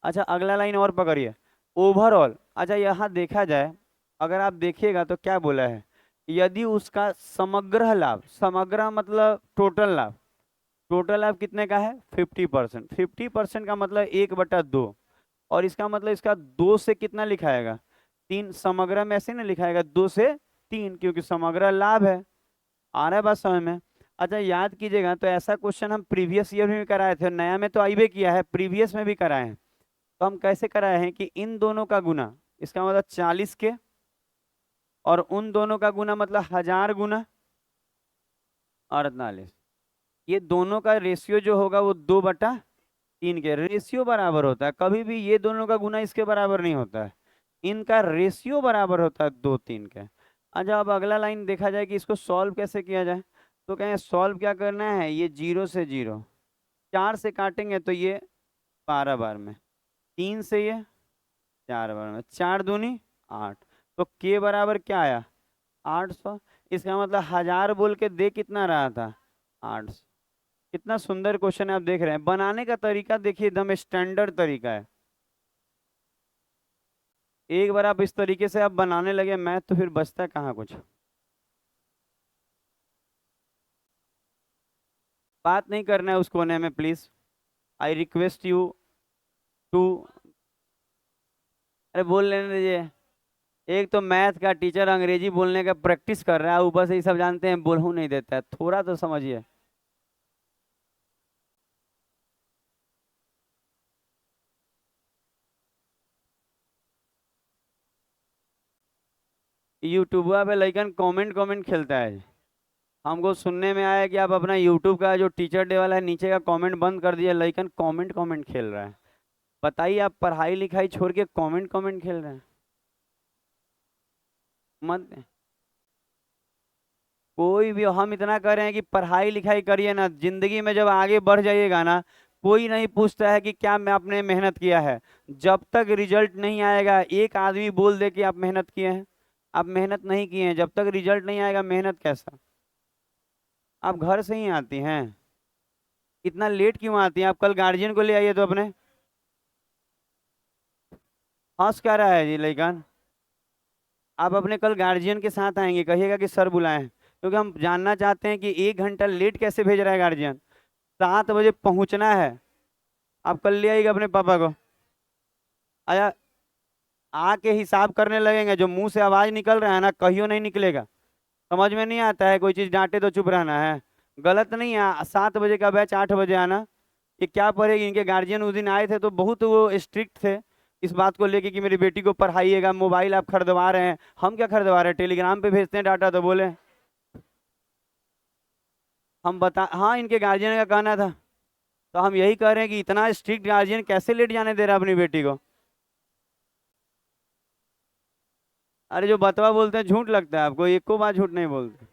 अच्छा अगला लाइन और पकड़िए, ओवरऑल। अच्छा यहाँ देखा जाए, अगर आप देखिएगा तो क्या बोला है, यदि उसका समग्र लाभ, समग्र मतलब टोटल लाभ, टोटल लाभ कितने का है, 50%। 50% का मतलब 1/2, और इसका मतलब इसका 2 से कितना लिखाएगा, 3, समग्र में ऐसे नहीं लिखाएगा, 2 से 3, क्योंकि समग्र लाभ है। आ रहा है बात समझ में? अच्छा याद कीजिएगा, तो ऐसा क्वेश्चन हम प्रीवियस ईयर में भी कराए थे, नया में तो आइबे किया है, प्रीवियस में भी कराए हैं। तो हम कैसे कराए हैं कि इन दोनों का गुना, इसका मतलब 40 के, और उन दोनों का गुना मतलब 1000 गुना 48, ये दोनों का रेशियो जो होगा वो 2/3 के रेशियो बराबर होता है, कभी भी ये दोनों का गुना इसके बराबर नहीं होता है, इनका रेशियो बराबर होता है 2 3 के। अच्छा अब अगला लाइन देखा जाए कि इसको सॉल्व कैसे किया जाए, तो कहें सॉल्व क्या करना है, ये 0 से 0, 4 से काटेंगे तो ये 12 बार में, 3 से ये 4 बार में, 4 दूनी 8, तो के बराबर क्या आया, 800। इसका मतलब 1000 बोल के दे कितना रहा था, 800। कितना सुंदर क्वेश्चन है, आप देख रहे हैं, बनाने का तरीका देखिए एकदम स्टैंडर्ड तरीका है। एक बार आप इस तरीके से आप बनाने लगे मैथ, तो फिर बचता कहाँ कुछ। बात नहीं करना है उस कोने में please, I request you to. अरे बोल लेने दीजिए, एक तो मैथ का टीचर अंग्रेजी बोलने का प्रैक्टिस कर रहा है, ऊपर से ये सब जानते हैं, बोलू नहीं देता है, थोड़ा तो समझिए। यूट्यूबा पे लइकन कमेंट कमेंट खेलता है। हमको सुनने में आया कि आप अपना यूट्यूब का जो टीचर डे वाला है नीचे का कमेंट बंद कर दिया, लेकिन कमेंट कमेंट खेल रहा है। बताइए, आप पढ़ाई लिखाई छोड़ के कमेंट कमेंट खेल रहे हैं। मत कोई भी, हम इतना कर रहे हैं कि पढ़ाई लिखाई करिए ना, जिंदगी में जब आगे बढ़ जाइएगा ना, कोई नहीं पूछता है कि क्या मैं आपने मेहनत किया है। जब तक रिजल्ट नहीं आएगा, एक आदमी बोल दे कि आप मेहनत किए हैं, आप मेहनत नहीं किए हैं, जब तक रिजल्ट नहीं आएगा मेहनत कैसा। आप घर से ही आती हैं, इतना लेट क्यों आती हैं? आप कल गार्जियन को ले आइए तो अपने। हंस क्या रहा है जी लड़कन? आप अपने कल गार्जियन के साथ आएंगे, कहिएगा कि सर बुलाए हैं, क्योंकि हम जानना चाहते हैं कि 1 घंटा लेट कैसे भेज रहा है गार्जियन। 7 बजे पहुंचना है। आप कल ले आइएगा अपने पापा को। आया, आके हिसाब करने लगेंगे, जो मुंह से आवाज निकल रहा है ना, कहियो नहीं निकलेगा। समझ में नहीं आता है, कोई चीज डांटे तो चुप रहना है। गलत नहीं है, 7 बजे का बैच 8 बजे आना। ये क्या पढ़ेगी? इनके गार्जियन उस दिन आए थे तो बहुत वो स्ट्रिक्ट थे इस बात को लेके कि मेरी बेटी को पढ़ाइएगा, मोबाइल आप खरीदवा रहे हैं। हम क्या खरीदवा रहे हैं, टेलीग्राम पे भेजते हैं डाटा तो बोले। हम बता, हाँ इनके गार्जियन का कहना था। तो हम यही कह रहे हैं कि इतना स्ट्रिक्ट गार्जियन कैसे लेट जाने दे रहा है अपनी बेटी को। अरे जो बतवा बोलते हैं झूठ लगता है आपको? एको बार झूठ नहीं बोलते।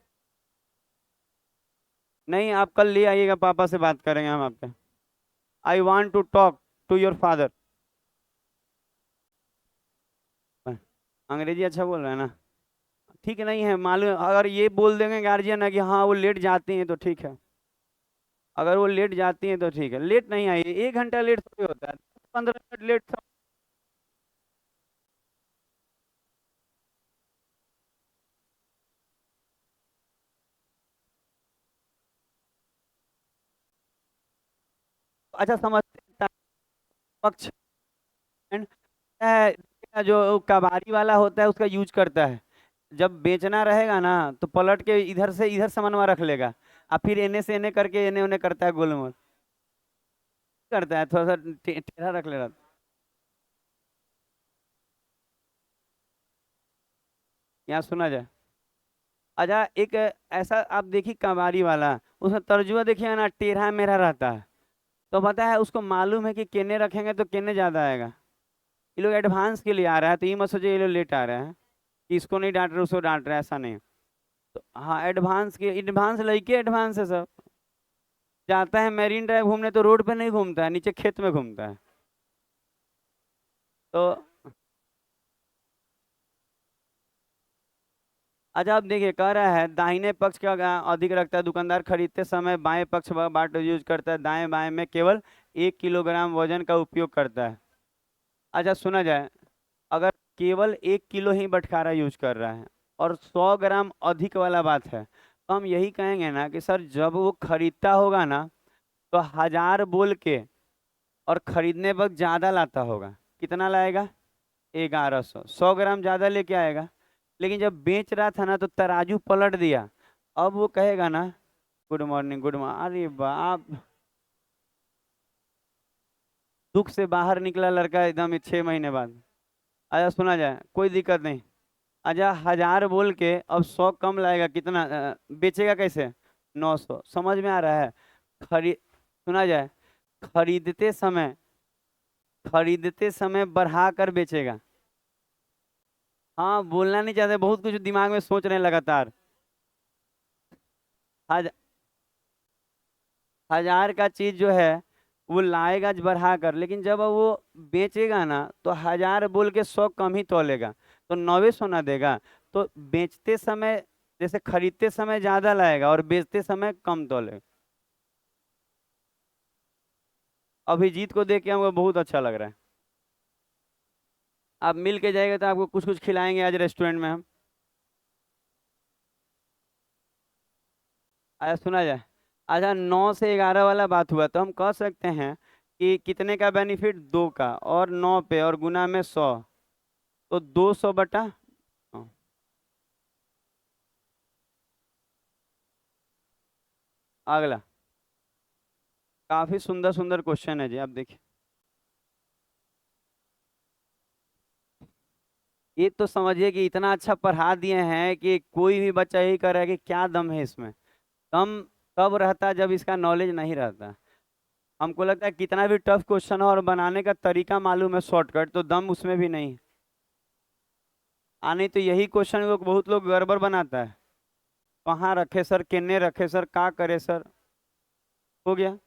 नहीं, आप कल ले आइएगा, पापा से बात करेंगे हम आपके। I want to talk to your father. अंग्रेजी अच्छा बोल रहा है ना? ठीक नहीं है मालूम, अगर ये बोल देंगे गार्जियन ना कि हाँ वो लेट जाती हैं तो ठीक है। अगर वो लेट जाती हैं तो ठीक है, लेट नहीं आई, 1 घंटा लेट थोड़ी होता है, 15 मिनट लेट। अच्छा समझते हैं, पक्ष है, जो कबाड़ी वाला होता है उसका यूज करता है। जब बेचना रहेगा ना तो पलट के इधर से इधर सामानवा रख लेगा, और फिर एने से एने करके एने ओने करता है, गोलमोल करता है, थोड़ा सा टेढ़ा रख लेगा। यहाँ सुना जाए। अच्छा एक ऐसा आप देखिए कबाड़ी वाला, उसमें तर्जुआ देखिए ना, टेढ़ा मेढ़ा रहता है। तो पता है उसको मालूम है कि केने रखेंगे तो केने ज्यादा आएगा। ये लोग एडवांस के लिए आ रहा है, तो ये मत सोचिए ये लोग लेट आ रहे हैं कि इसको नहीं डांट रहे उसको डांट रहे हैं, ऐसा नहीं। तो हाँ, एडवांस के एडवांस लड़के एडवांस है सब। जाता है मैरीन ड्राइव घूमने तो रोड पे नहीं घूमता है, नीचे खेत में घूमता है। तो अच्छा अब देखिए, कह रहा है दाहिने पक्ष का अधिक रखता है दुकानदार, खरीदते समय बाएं पक्ष बाट यूज करता है, दाएं बाएं में केवल 1 किलोग्राम वजन का उपयोग करता है। अच्छा सुना जाए, अगर केवल 1 किलो ही बटखारा यूज कर रहा है और 100 ग्राम अधिक वाला बात है, तो हम यही कहेंगे ना कि सर जब वो खरीदता होगा ना तो 1000 बोल के और खरीदने वक्त ज्यादा लाता होगा। कितना लाएगा? 1100, 100 ग्राम ज्यादा लेके आएगा। लेकिन जब बेच रहा था ना तो तराजू पलट दिया, अब वो कहेगा ना गुड मॉर्निंग गुड मॉर्निंग, अरे बाप, दुख से बाहर निकला लड़का एकदम 6 महीने बाद। अच्छा सुना जाए, कोई दिक्कत नहीं। अच्छा 1000 बोल के अब 100 कम लाएगा, कितना बेचेगा कैसे? 900। समझ में आ रहा है? सुना जाए, खरीदते समय खरीदते समय बढ़ा कर बेचेगा। हाँ बोलना नहीं चाहते, बहुत कुछ दिमाग में सोच रहे हैं लगातार। हज 1000 का चीज जो है वो लाएगा बढ़ा कर, लेकिन जब वो बेचेगा ना तो 1000 बोल के 100 कम ही तोलेगा, तो 900 सोना देगा। तो बेचते समय, जैसे खरीदते समय ज्यादा लाएगा और बेचते समय कम तोलेगा। अभिजीत को देख के हमको बहुत अच्छा लग रहा है। आप मिल के जाएगा तो आपको कुछ कुछ खिलाएंगे आज रेस्टोरेंट में हम। अच्छा सुना जाए, अच्छा 9 से 11 वाला बात हुआ तो हम कह सकते हैं कि कितने का बेनिफिट? 2 का, और 9 पे और गुना में 100, तो 200 बटा। हाँ, अगला काफी सुंदर सुंदर क्वेश्चन है जी, आप देखिए। ये तो समझिए कि इतना अच्छा पढ़ा दिए हैं कि कोई भी बच्चा यही कर रहा है कि क्या दम है इसमें। कम कब रहता है? जब इसका नॉलेज नहीं रहता। हमको लगता है कितना भी टफ क्वेश्चन हो और बनाने का तरीका मालूम है शॉर्टकट, तो दम उसमें भी नहीं। नहीं तो यही क्वेश्चन को बहुत लोग गड़बड़ बनाता है। कहाँ रखे सर, किन्ने रखे सर, का करे सर। हो गया।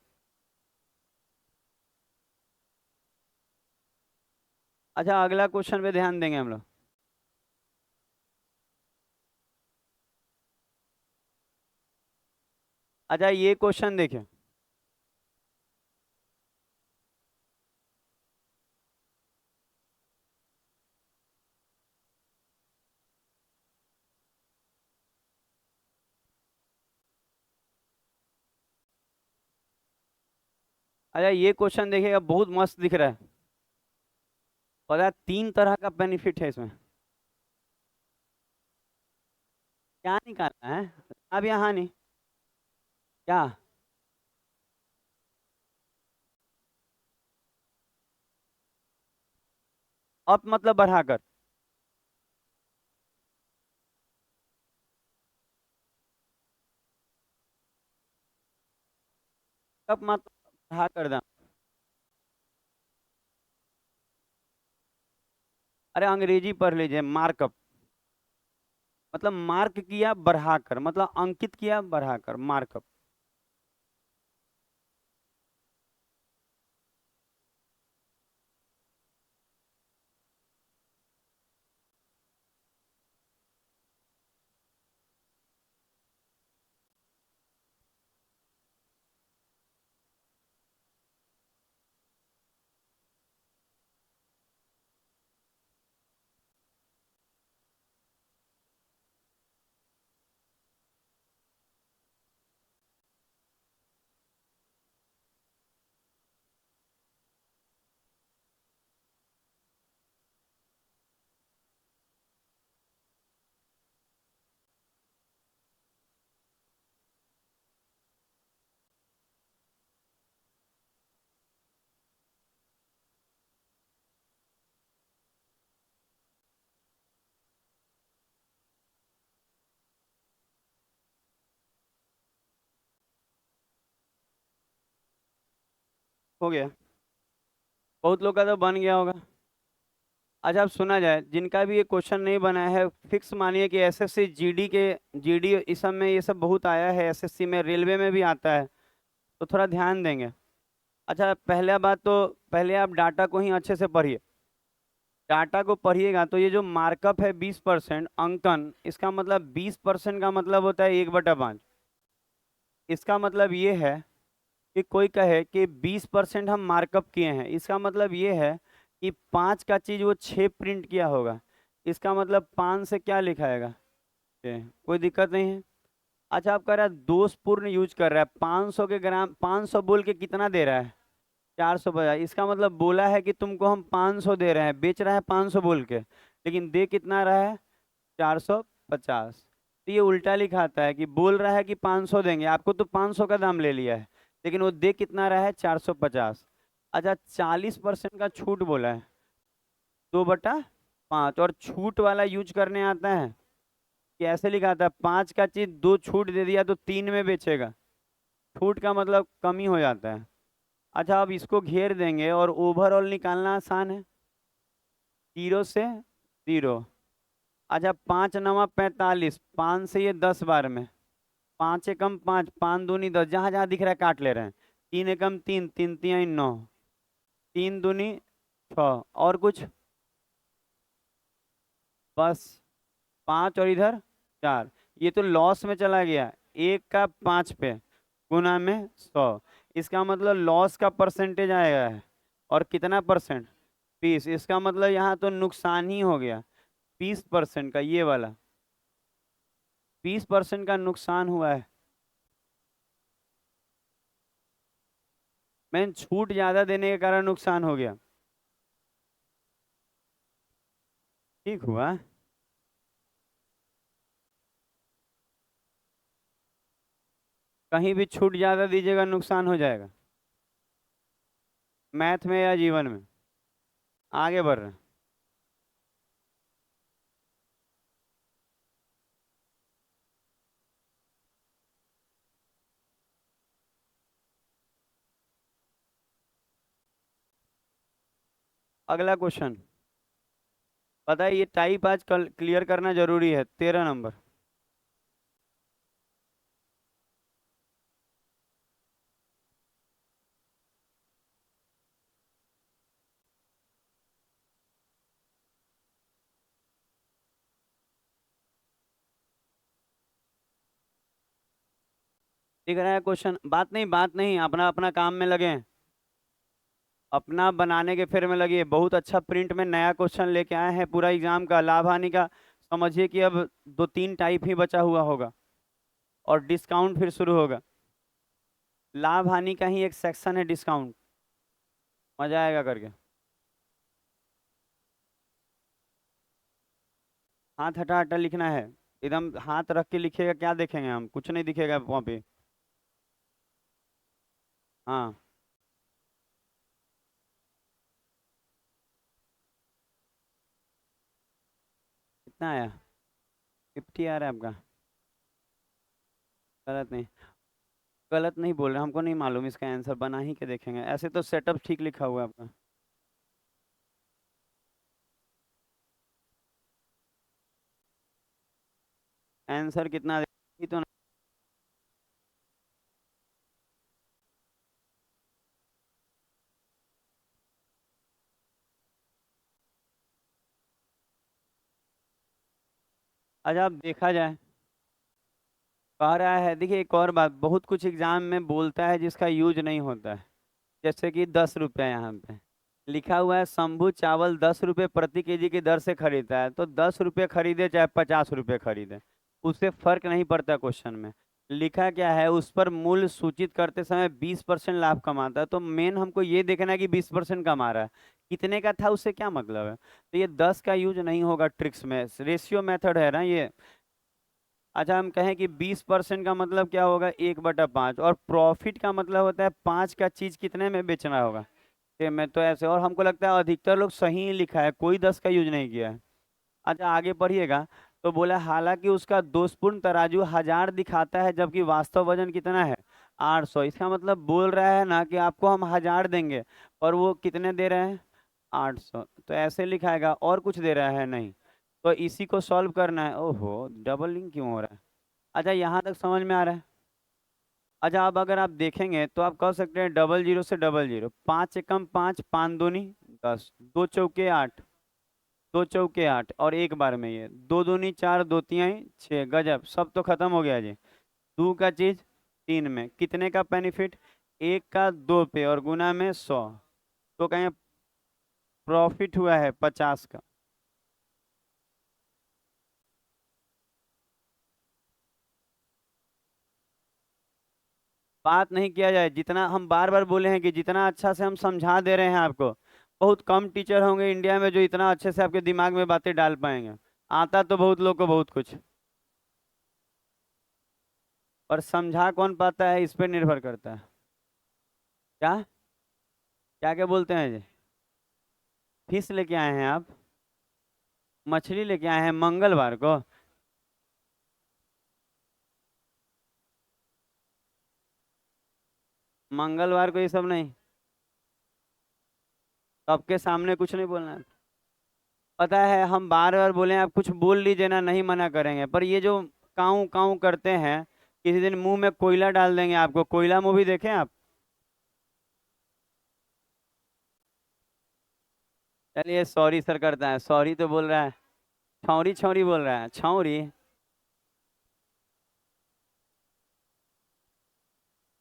अच्छा, अगला क्वेश्चन पे ध्यान देंगे हम लोग। अच्छा, ये क्वेश्चन देखें। अच्छा, ये क्वेश्चन देखिएगा, बहुत मस्त दिख रहा है। पता है, 3 तरह का बेनिफिट है इसमें। क्या निकालना है? अब यहाँ नहीं। क्या? अप मतलब बढ़ाकर। कप मतलब बढ़ाकर दाम। अरे अंग्रेजी पढ़ लीजिए, मार्कअप। मतलब मार्क किया बढ़ाकर, मतलब अंकित किया बढ़ाकर, मार्कअप। हो गया। बहुत लोग का तो बन गया होगा। अच्छा, अब सुना जाए, जिनका भी ये क्वेश्चन नहीं बना है, फिक्स मानिए कि एसएससी जीडी के, जीडी इस सब में ये सब बहुत आया है, एसएससी में, रेलवे में भी आता है, तो थोड़ा ध्यान देंगे। अच्छा, पहला बात तो, पहले आप डाटा को ही अच्छे से पढ़िए। डाटा को पढ़िएगा तो ये जो मार्कअप है 20% अंकन, इसका मतलब 20% का मतलब होता है 1/5। इसका मतलब ये है कि कोई कहे कि 20% हम मार्कअप किए हैं, इसका मतलब ये है कि 5 का चीज वो 6 प्रिंट किया होगा। इसका मतलब 5 से क्या लिखाएगा? 6। कोई दिक्कत नहीं है। अच्छा, आप कह रहा है दोषपूर्ण यूज कर रहा है, 500 के ग्राम, 500 बोल के कितना दे रहा है? 450। इसका मतलब बोला है कि तुमको हम 500 दे रहे हैं, बेच रहा है 500 बोल के, लेकिन दे कितना रहा है? 450। तो ये उल्टा लिखाता है कि बोल रहा है कि 500 देंगे आपको, तो 500 का दाम ले लिया है, लेकिन वो दे कितना रहा है? 450। अच्छा, 40% का छूट बोला है, 2/5। और छूट वाला यूज करने आता है कि ऐसे लिखा था, 5 का चीज 2 छूट दे दिया तो 3 में बेचेगा। छूट का मतलब कमी हो जाता है। अच्छा, अब इसको घेर देंगे और ओवरऑल निकालना आसान है। 0 से 0। अच्छा, 5×9 = 45, 5 से ये 10 बार में, 5 एकम 5, 5 दूनी 10, जहां जहां दिख रहा है काट ले रहे हैं। 3 एकम 3, 3 तिहाई 9, 3 दूनी 6, और कुछ? बस। 5 और इधर 4। ये तो लॉस में चला गया, 1 का 5 पे, गुना में 100। इसका मतलब लॉस का परसेंटेज आएगा है। और कितना परसेंट? 20। इसका मतलब यहाँ तो नुकसान ही हो गया, 20% का, ये वाला 20% का नुकसान हुआ है। मैं छूट ज्यादा देने के कारण नुकसान हो गया। ठीक हुआ। कहीं भी छूट ज्यादा दीजिएगा नुकसान हो जाएगा। मैथ में या जीवन में। आगे बढ़ रहे हैं। अगला क्वेश्चन, पता है ये टाइप आज कल क्लियर करना जरूरी है। 13 नंबर। दिख रहा है क्वेश्चन? बात नहीं, अपना अपना काम में लगे हैं, अपना बनाने के फेर में लगी। बहुत अच्छा प्रिंट में नया क्वेश्चन लेके आए हैं पूरा एग्जाम का, लाभ हानि का। समझिए कि अब दो तीन टाइप ही बचा हुआ होगा और डिस्काउंट फिर शुरू होगा। लाभ हानि का ही एक सेक्शन है डिस्काउंट, मजा आएगा करके। हाथ हटा हटा लिखना है, एकदम हाथ रख के लिखिएगा, क्या देखेंगे हम? कुछ नहीं दिखेगा वहाँ पे। हाँ। कितना आया? 50 आ रहा है आपका? गलत नहीं, गलत नहीं बोल रहे, हमको नहीं मालूम इसका आंसर, बना ही के देखेंगे। ऐसे तो सेटअप ठीक लिखा हुआ है आपका। आंसर कितना ही तो। अच्छा अब देखा जाए, कह रहा है, देखिए एक और बात, बहुत कुछ एग्जाम में बोलता है जिसका यूज नहीं होता है। जैसे कि 10 रुपया यहाँ पे लिखा हुआ है, शंभू चावल 10 रुपये प्रति केजी की दर से खरीदता है। तो 10 रुपये खरीदे चाहे 50 रुपये खरीदे, उससे फर्क नहीं पड़ता। क्वेश्चन में लिखा क्या है, उस पर मूल्य सूचित करते समय 20% लाभ कमाता है। तो मेन हमको ये देखना है कि 20% कमा रहा है, कितने का था उससे क्या मतलब है। तो ये 10 का यूज नहीं होगा ट्रिक्स में, रेशियो मेथड है ना ये। अच्छा हम कहें कि 20% का मतलब क्या होगा, 1/5, और प्रॉफिट का मतलब होता है 5 का चीज कितने में बेचना होगा। ये मैं तो ऐसे, और हमको लगता है अधिकतर लोग सही ही लिखा है, कोई 10 का यूज नहीं किया है। अच्छा आगे पढ़िएगा। तो बोला हालांकि उसका दोषपूर्ण तराजू 1000 दिखाता है जबकि वास्तव वजन कितना है, 800। इसका मतलब बोल रहा है ना कि आपको हम 1000 देंगे और वो कितने दे रहे हैं, 800। तो ऐसे लिखाएगा, और कुछ दे रहा है नहीं। तो इसी को सॉल्व करना है। ओहो, डबलिंग क्यों हो रहा है? अच्छा यहाँ तक समझ में आ रहा है। अच्छा अब अगर आप देखेंगे तो आप कह सकते हैं डबल जीरो से डबल जीरो, 5 एकम 5, 5 दूनी 10, 2 चौके 8, 2 चौके 8, और एक बार में ये 2 दूनी 4, 2 तिहाई 6, गजब, सब तो खत्म हो गया जी। दो का चीज 3 में, कितने का बेनिफिट, 1 का 2 पे और गुना में 100। तो कहें प्रॉफिट हुआ है 50 का। बात नहीं किया जाए, जितना हम बार बार बोले हैं कि जितना अच्छा से हम समझा दे रहे हैं आपको, बहुत कम टीचर होंगे इंडिया में जो इतना अच्छे से आपके दिमाग में बातें डाल पाएंगे। आता तो बहुत लोग को बहुत कुछ, और समझा कौन पाता है इस पर निर्भर करता है। क्या क्या क्या बोलते हैं जी? फिश लेके आए हैं आप? मछली लेके आए हैं मंगलवार को? मंगलवार को ये सब नहीं, सबके सामने कुछ नहीं बोलना है। पता है हम बार बार बोले आप कुछ बोल लीजिए ना, नहीं मना करेंगे, पर ये जो काऊ काऊ करते हैं, किसी दिन मुंह में कोयला डाल देंगे आपको। कोयला मूवी देखें आप? चलिए सॉरी सर करता है, सॉरी तो बोल रहा है, छौरी छौरी बोल रहा है, छौरी।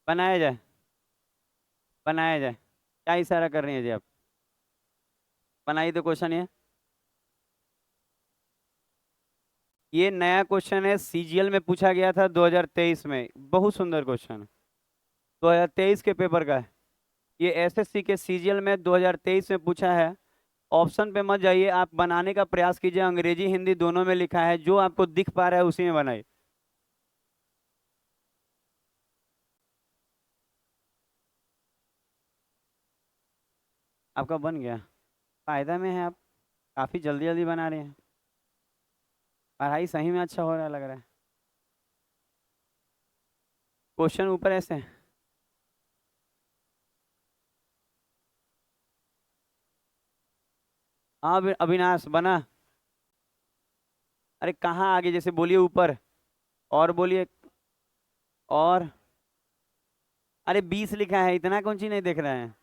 बनाया जाए, बनाया जाए, क्या इशारा कर रही है जी आप? बनाई तो क्वेश्चन ये नया क्वेश्चन है, सीजीएल में पूछा गया था 2023 में, बहुत सुंदर क्वेश्चन, 2023 के पेपर का है। ये एसएससी के सीजीएल में 2023 में पूछा है। ऑप्शन पे मत जाइए, आप बनाने का प्रयास कीजिए, अंग्रेजी हिंदी दोनों में लिखा है, जो आपको दिख पा रहा है उसी में बनाइए। आपका बन गया, फायदा में है आप, काफी जल्दी जल्दी बना रहे हैं, पढ़ाई सही में अच्छा हो रहा है लग रहा है। क्वेश्चन ऊपर ऐसे हैं। हाँ अविनाश बना। अरे कहाँ आगे, जैसे बोलिए ऊपर, और बोलिए, और। अरे 20 लिखा है, इतना कौन सी नहीं देख रहे हैं।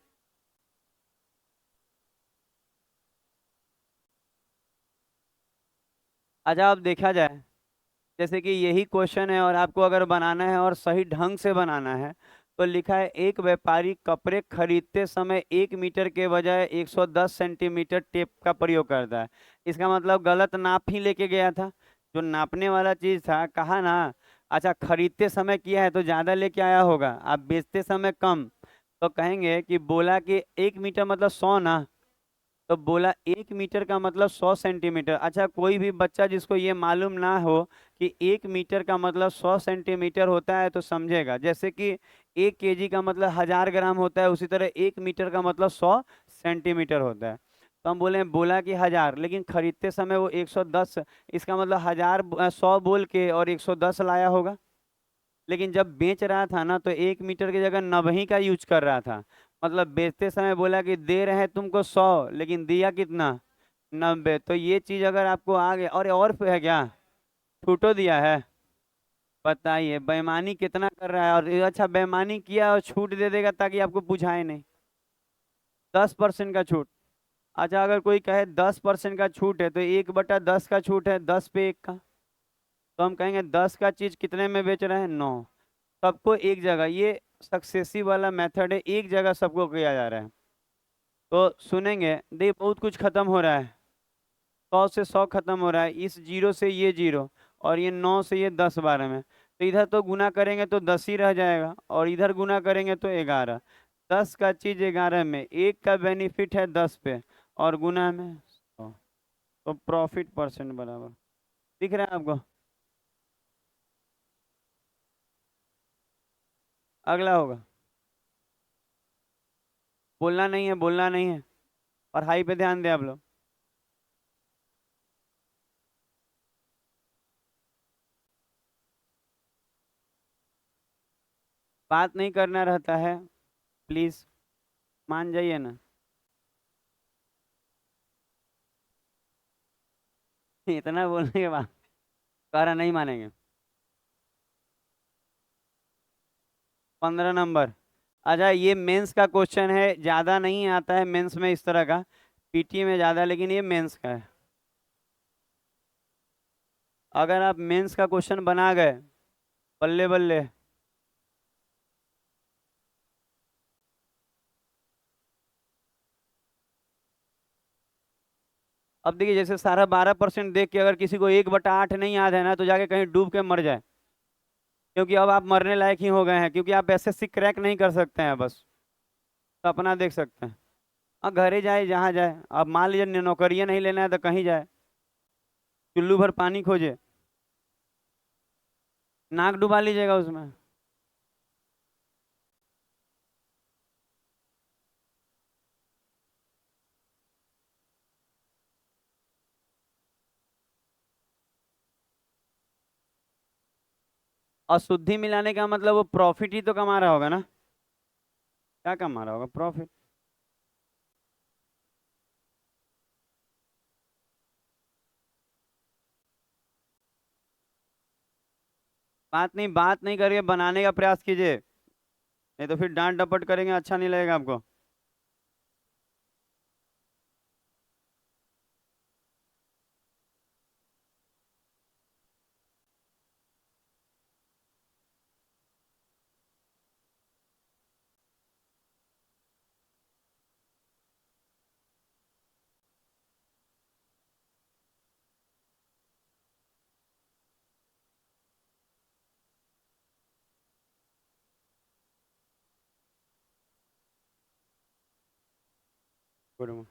अच्छा अब देखा जाए, जैसे कि यही क्वेश्चन है और आपको अगर बनाना है और सही ढंग से बनाना है, तो लिखा है एक व्यापारी कपड़े खरीदते समय 1 मीटर के बजाय 110 सेंटीमीटर टेप का प्रयोग करता है। इसका मतलब गलत नाप ही लेके गया था। जो नापने वाला चीज था, कहा ना। अच्छा, खरीदते समय किया है तो ज्यादा लेके आया होगा, आप बेचते समय कम। तो कहेंगे कि बोला कि 1 मीटर मतलब 100 ना। तो बोला 1 मीटर का मतलब 100 सेंटीमीटर। अच्छा, कोई भी बच्चा जिसको ये मालूम ना हो कि 1 मीटर का मतलब 100 सेंटीमीटर होता है, तो समझेगा जैसे कि 1 केजी का मतलब 1000 ग्राम होता है, उसी तरह 1 मीटर का मतलब 100 सेंटीमीटर होता है। तो हम बोले, बोला कि 1000, लेकिन खरीदते समय वो 110, इसका मतलब 100 बोल के और 110 लाया होगा। लेकिन जब बेच रहा था ना, तो 1 मीटर की जगह 90 का यूज कर रहा था। मतलब बेचते समय बोला कि दे रहे हैं तुमको 100, लेकिन दिया कितना, 90। तो ये चीज अगर आपको आ गया, और है क्या, छूटो दिया है। बताइए बेईमानी कितना कर रहा है। और ये अच्छा, बेईमानी किया और छूट दे देगा ताकि आपको बुझाए नहीं। 10% का छूट। अच्छा, अगर कोई कहे 10% का छूट है, तो 1/10 का छूट है, 10 पे 1 का। तो हम कहेंगे 10 का चीज कितने में बेच रहे हैं, 9। सबको एक जगह, ये सक्सेसिव वाला मेथड है, एक जगह सबको किया जा रहा है। तो सुनेंगे, देखिए बहुत कुछ खत्म हो रहा है। 100 से 100 खत्म हो रहा है, इस जीरो से ये जीरो, और ये 9 से ये 10 12 में। तो इधर तो गुना करेंगे तो 10 ही रह जाएगा, और इधर गुना करेंगे तो 11। 10 का चीज 11 में, एक का बेनिफिट है 10 पे, और गुना में 100। तो प्रॉफिट परसेंट बराबर, दिख रहा है आपको। अगला होगा, बोलना नहीं है, बोलना नहीं है। पढ़ाई पे ध्यान दे आप लोग। बात नहीं करना रहता है, प्लीज मान जाइए ना। इतना बोलने के बाद कह रहा नहीं मानेंगे। 15 नंबर। अच्छा, ये मेंस का क्वेश्चन है, ज्यादा नहीं आता है मेंस में इस तरह का। पीटी में ज्यादा, लेकिन ये मेंस का है। अगर आप मेंस का क्वेश्चन बना गए, बल्ले बल्ले। अब देखिए, जैसे सारा 12% देख के अगर किसी को 1/8 नहीं याद है ना, तो जाके कहीं डूब के मर जाए। क्योंकि अब आप मरने लायक ही हो गए हैं, क्योंकि आप एसएससी क्रैक नहीं कर सकते हैं बस। तो अपना देख सकते हैं। हाँ, घरे जाए जहाँ जाए, अब मान लीजिए नौकरियां नहीं लेना है तो कहीं जाए, चुल्लू भर पानी खोजे, नाक डुबा लीजिएगा उसमें। और शुद्धि मिलाने का मतलब वो प्रॉफिट ही तो कमा रहा होगा ना। क्या कमा रहा होगा, प्रॉफिट। बात नहीं करके बनाने का प्रयास कीजिए, नहीं तो फिर डांट डपट करेंगे, अच्छा नहीं लगेगा आपको। गुड।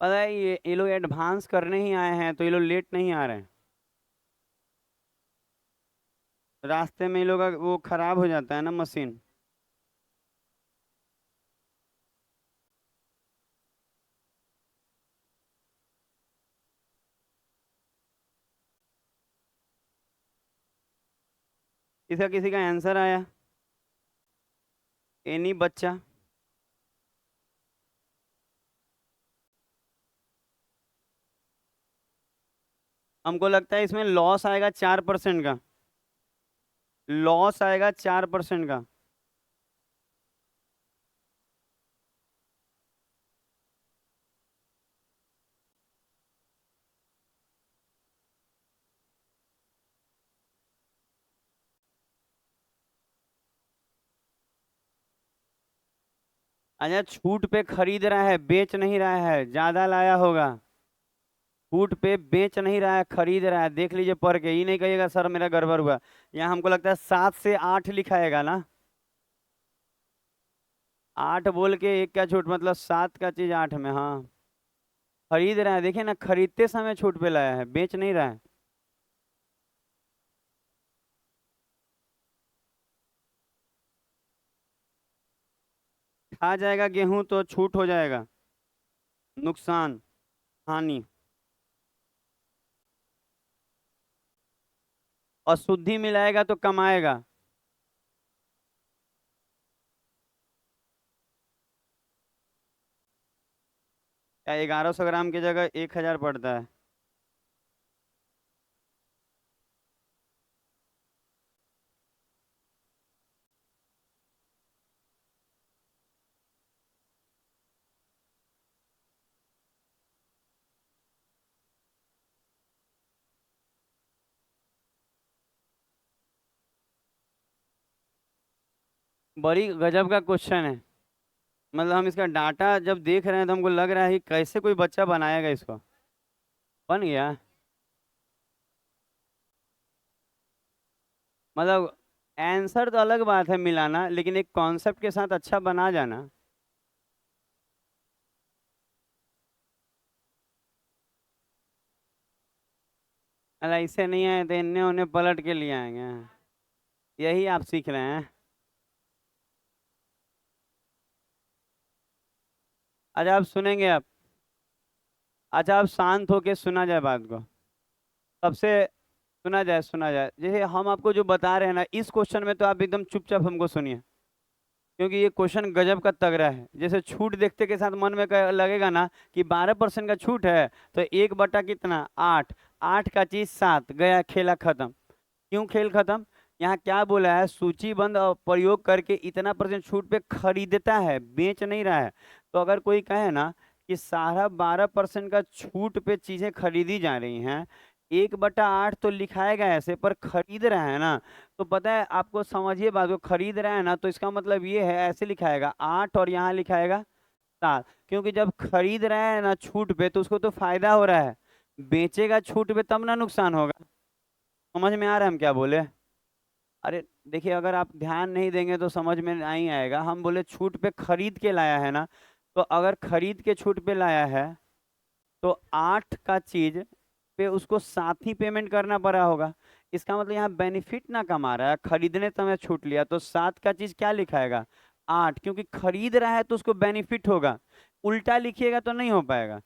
पता है, ये लोग एडवांस करने ही आए हैं, तो ये लोग लेट नहीं आ रहे हैं। रास्ते में ये लोग का वो खराब हो जाता है ना मशीन। इसका किसी का आंसर आया, एनी बच्चा। हमको लगता है इसमें लॉस आएगा 4% का। लॉस आएगा 4% का। अच्छा, छूट पे खरीद रहा है, बेच नहीं रहा है, ज्यादा लाया होगा। छूट पे बेच नहीं रहा है, खरीद रहा है, देख लीजिए पढ़ के, ही नहीं कहिएगा सर मेरा गड़बड़ हुआ। यहाँ हमको लगता है 7 से 8 लिखाएगा ना। 8 बोल के एक का छूट, मतलब 7 का चीज 8 में, हाँ। खरीद रहा है, देखिए ना, खरीदते समय छूट पे लाया है, बेच नहीं रहा है। खा जाएगा गेहूं तो छूट हो जाएगा, नुकसान, हानि। अशुद्धि मिलाएगा तो कमाएगा। क्या 1100 ग्राम की जगह 1000 पड़ता है? बड़ी गजब का क्वेश्चन है। मतलब हम इसका डाटा जब देख रहे हैं तो हमको लग रहा है कि कैसे कोई बच्चा बनाएगा इसको। बन गया। मतलब आंसर तो अलग बात है मिलाना, लेकिन एक कॉन्सेप्ट के साथ अच्छा बना जाना। अला इससे नहीं आए तो इन्ने उन्हें पलट के लिए आएंगे। यही आप सीख रहे हैं। अच्छा आप सुनेंगे आप। अच्छा आप शांत होके सुना जाए बात को। सबसे सुना जाए, सुना जाए, जैसे हम आपको जो बता रहे हैं ना, इस क्वेश्चन में तो आप एकदम चुपचाप हमको सुनिए। क्योंकि ये क्वेश्चन गजब का तगड़ा है। जैसे छूट देखते के साथ मन में लगेगा ना कि 12% का छूट है, तो 1/कितना, 8। 8 का चीज 7, गया खेला खत्म। क्यों खेल खत्म? यहाँ क्या बोला है, सूचीबद्ध और प्रयोग करके इतना परसेंट छूट पे खरीदता है, बेच नहीं रहा है। तो अगर कोई कहे ना कि सारा 12% का छूट पे चीजें खरीदी जा रही हैं, 1/8 तो लिखाएगा ऐसे, पर खरीद रहा है ना। तो पता है आपको, समझिए बात को, खरीद रहा है ना तो इसका मतलब ये है, ऐसे लिखाएगा 8 और यहाँ लिखाएगा 7। क्योंकि जब खरीद रहा है ना छूट पे, तो उसको तो फायदा हो रहा है। बेचेगा छूट पे तब ना नुकसान होगा। समझ में आ रहा है हम क्या बोले? अरे देखिए, अगर आप ध्यान नहीं देंगे तो समझ में नहीं आएगा। हम बोले छूट पे खरीद के लाया है ना, तो अगर खरीद के छूट पे लाया है, तो 8 का चीज पे उसको 7 ही पेमेंट करना पड़ा होगा। इसका मतलब यहाँ बेनिफिट ना कमा रहा है, खरीदने समय छूट लिया, तो 7 का चीज क्या लिखाएगा, 8, क्योंकि खरीद रहा है तो उसको बेनिफिट होगा। उल्टा लिखिएगा तो नहीं हो पाएगा।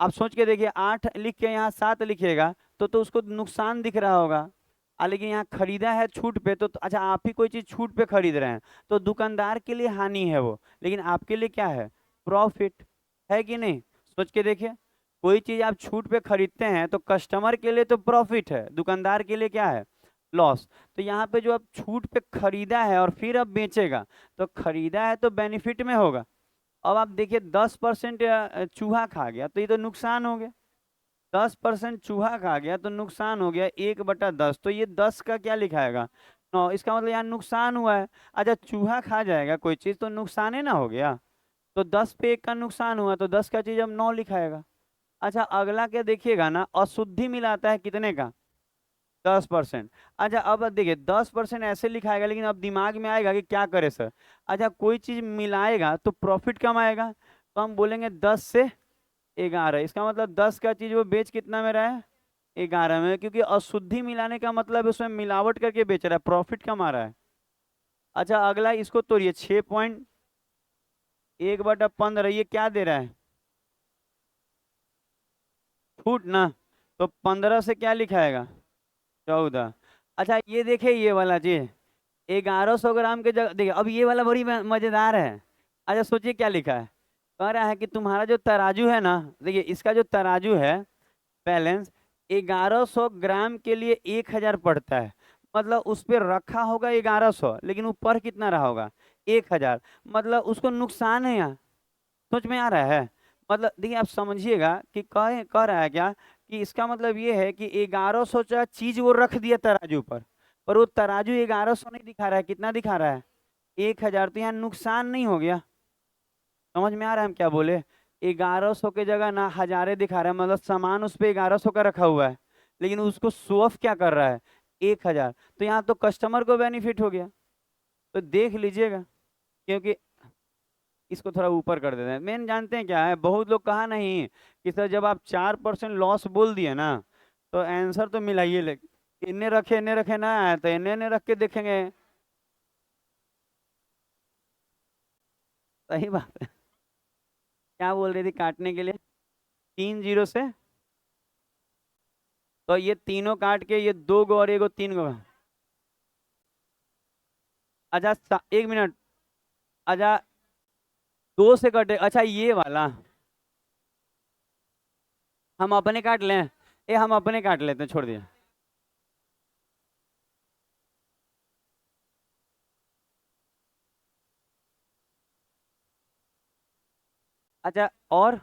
आप सोच के देखिए, 8 लिख के यहाँ 7 लिखिएगा तो उसको नुकसान दिख रहा होगा। लेकिन यहाँ खरीदा है छूट पे, तो अच्छा आप ही कोई चीज छूट पे खरीद रहे हैं, तो दुकानदार के लिए हानि है वो, लेकिन आपके लिए क्या है, प्रॉफिट। है कि नहीं? सोच के देखिए, कोई चीज आप छूट पे खरीदते हैं तो कस्टमर के लिए तो प्रॉफिट है, दुकानदार के लिए क्या है, लॉस। तो यहाँ पे जो आप छूट पे खरीदा है और फिर अब बेचेगा, तो खरीदा है तो बेनिफिट में होगा। अब आप देखिए 10% चूहा खा गया तो ये तो नुकसान हो गया। 10% चूहा खा गया तो नुकसान हो गया, 1/10, तो ये 10 का क्या लिखाएगा, 9। इसका मतलब यहाँ नुकसान हुआ है। अच्छा चूहा खा जाएगा कोई चीज तो नुकसान है ना हो गया। तो 10 पे 1 का नुकसान हुआ, तो 10 का चीज अब 9 लिखाएगा। अच्छा अगला क्या देखिएगा ना, अशुद्धि मिलाता है कितने का, 10%। अच्छा अब देखिए 10% ऐसे लिखाएगा, लेकिन अब दिमाग में आएगा कि क्या करे सर। अच्छा कोई चीज मिलाएगा तो प्रॉफिट कम आएगा, तो हम बोलेंगे 10 से 11। इसका मतलब 10 का चीज वो बेच कितना में रहा है, 11 में, क्योंकि अशुद्धि मिलाने का मतलब उसमें मिलावट करके बेच रहा है, प्रॉफिट कमा रहा है। अच्छा अगला इसको तोड़िए, 6.1/15, ये क्या दे रहा है, छूट ना। तो 15 से क्या लिखाएगा, 14। अच्छा ये देखिए ये वाला चीज, 1100 ग्राम के जगह देखिए, अब ये वाला बड़ी मजेदार है। अच्छा सोचिए क्या लिखा है, कह रहा है कि तुम्हारा जो तराजू है ना, देखिए इसका जो तराजू है, बैलेंस, 1100 ग्राम के लिए 1000 पड़ता है, मतलब उस पे रखा होगा 1100, लेकिन ऊपर कितना रहा होगा 1000, मतलब उसको नुकसान है यहाँ। सोच में आ रहा है? मतलब देखिए आप समझिएगा कि कह रहा है क्या, कि इसका मतलब ये है कि 1100 चीज वो रख दिया तराजू पर वो तराजू 1100 नहीं दिखा रहा है, कितना दिखा रहा है 1000, तो यहाँ नुकसान नहीं हो गया। समझ में आ रहा है हम क्या बोले? 1100 के जगह ना हजारे दिखा रहा है, मतलब सामान उस पे 1100 का रखा हुआ है, लेकिन उसको शो ऑफ क्या कर रहा है 1000, तो यहाँ तो कस्टमर को बेनिफिट हो गया। तो देख लीजिएगा, क्योंकि इसको थोड़ा ऊपर कर देते हैं। मेन जानते हैं क्या है, बहुत लोग कहा नहीं कि सर जब आप 4% लॉस बोल दिए ना, तो आंसर तो मिलाइए, लेकिन इन्ने रखे ना आए तो इन्ने रख के देखेंगे। सही बात है। क्या बोल रही थी काटने के लिए? 3 0 से, तो ये तीनों काट के ये 2 गो और एगो 3 गो। अच्छा 1 मिनट। अच्छा 2 से कटे, अच्छा ये वाला हम अपने काट लें, ये हम अपने काट लेते हैं, छोड़ दिया। अच्छा और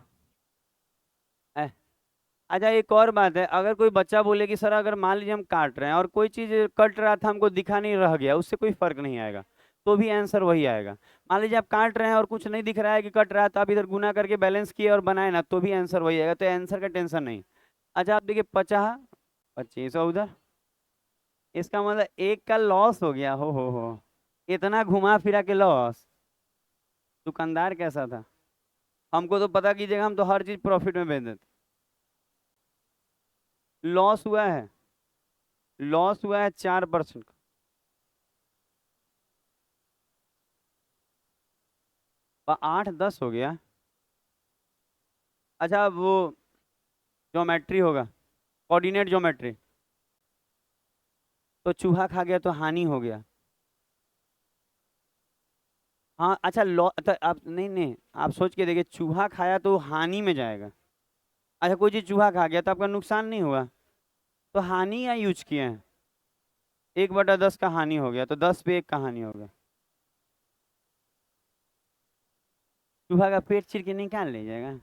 अच्छा एक और बात है, अगर कोई बच्चा बोले कि सर अगर मान लीजिए हम काट रहे हैं और कोई चीज कट रहा था हमको दिखा नहीं, रह गया, उससे कोई फर्क नहीं आएगा, तो भी आंसर वही आएगा। मान लीजिए आप काट रहे हैं और कुछ नहीं दिख रहा है कि कट रहा है, तो आप इधर गुना करके बैलेंस किए और बनाए ना, तो भी आंसर वही आएगा, तो आंसर का टेंशन नहीं। अच्छा आप देखिए 50 25 और उधर, इसका मतलब एक का लॉस हो गया। हो इतना घुमा फिरा के लॉस। दुकानदार कैसा था? हमको तो पता कीजिएगा, हम तो हर चीज प्रॉफिट में बेच देते। लॉस हुआ है, लॉस हुआ है 4%। 8 10 हो गया। अच्छा वो ज्योमेट्री होगा, कोऑर्डिनेट ज्योमेट्री, तो चूहा खा गया तो हानि हो गया। हाँ अच्छा लॉ तो आप नहीं नहीं, आप सोच के देखिए, चूहा खाया तो हानि में जाएगा। अच्छा कोई चीज चूहा खा गया तो आपका नुकसान नहीं हुआ, तो हानि या यूज किए हैं, 1/10 का हानि हो गया, तो 10 पे 1 का हानि हो गया। चूहा का पेट चीर के निकाल ले जाएगा।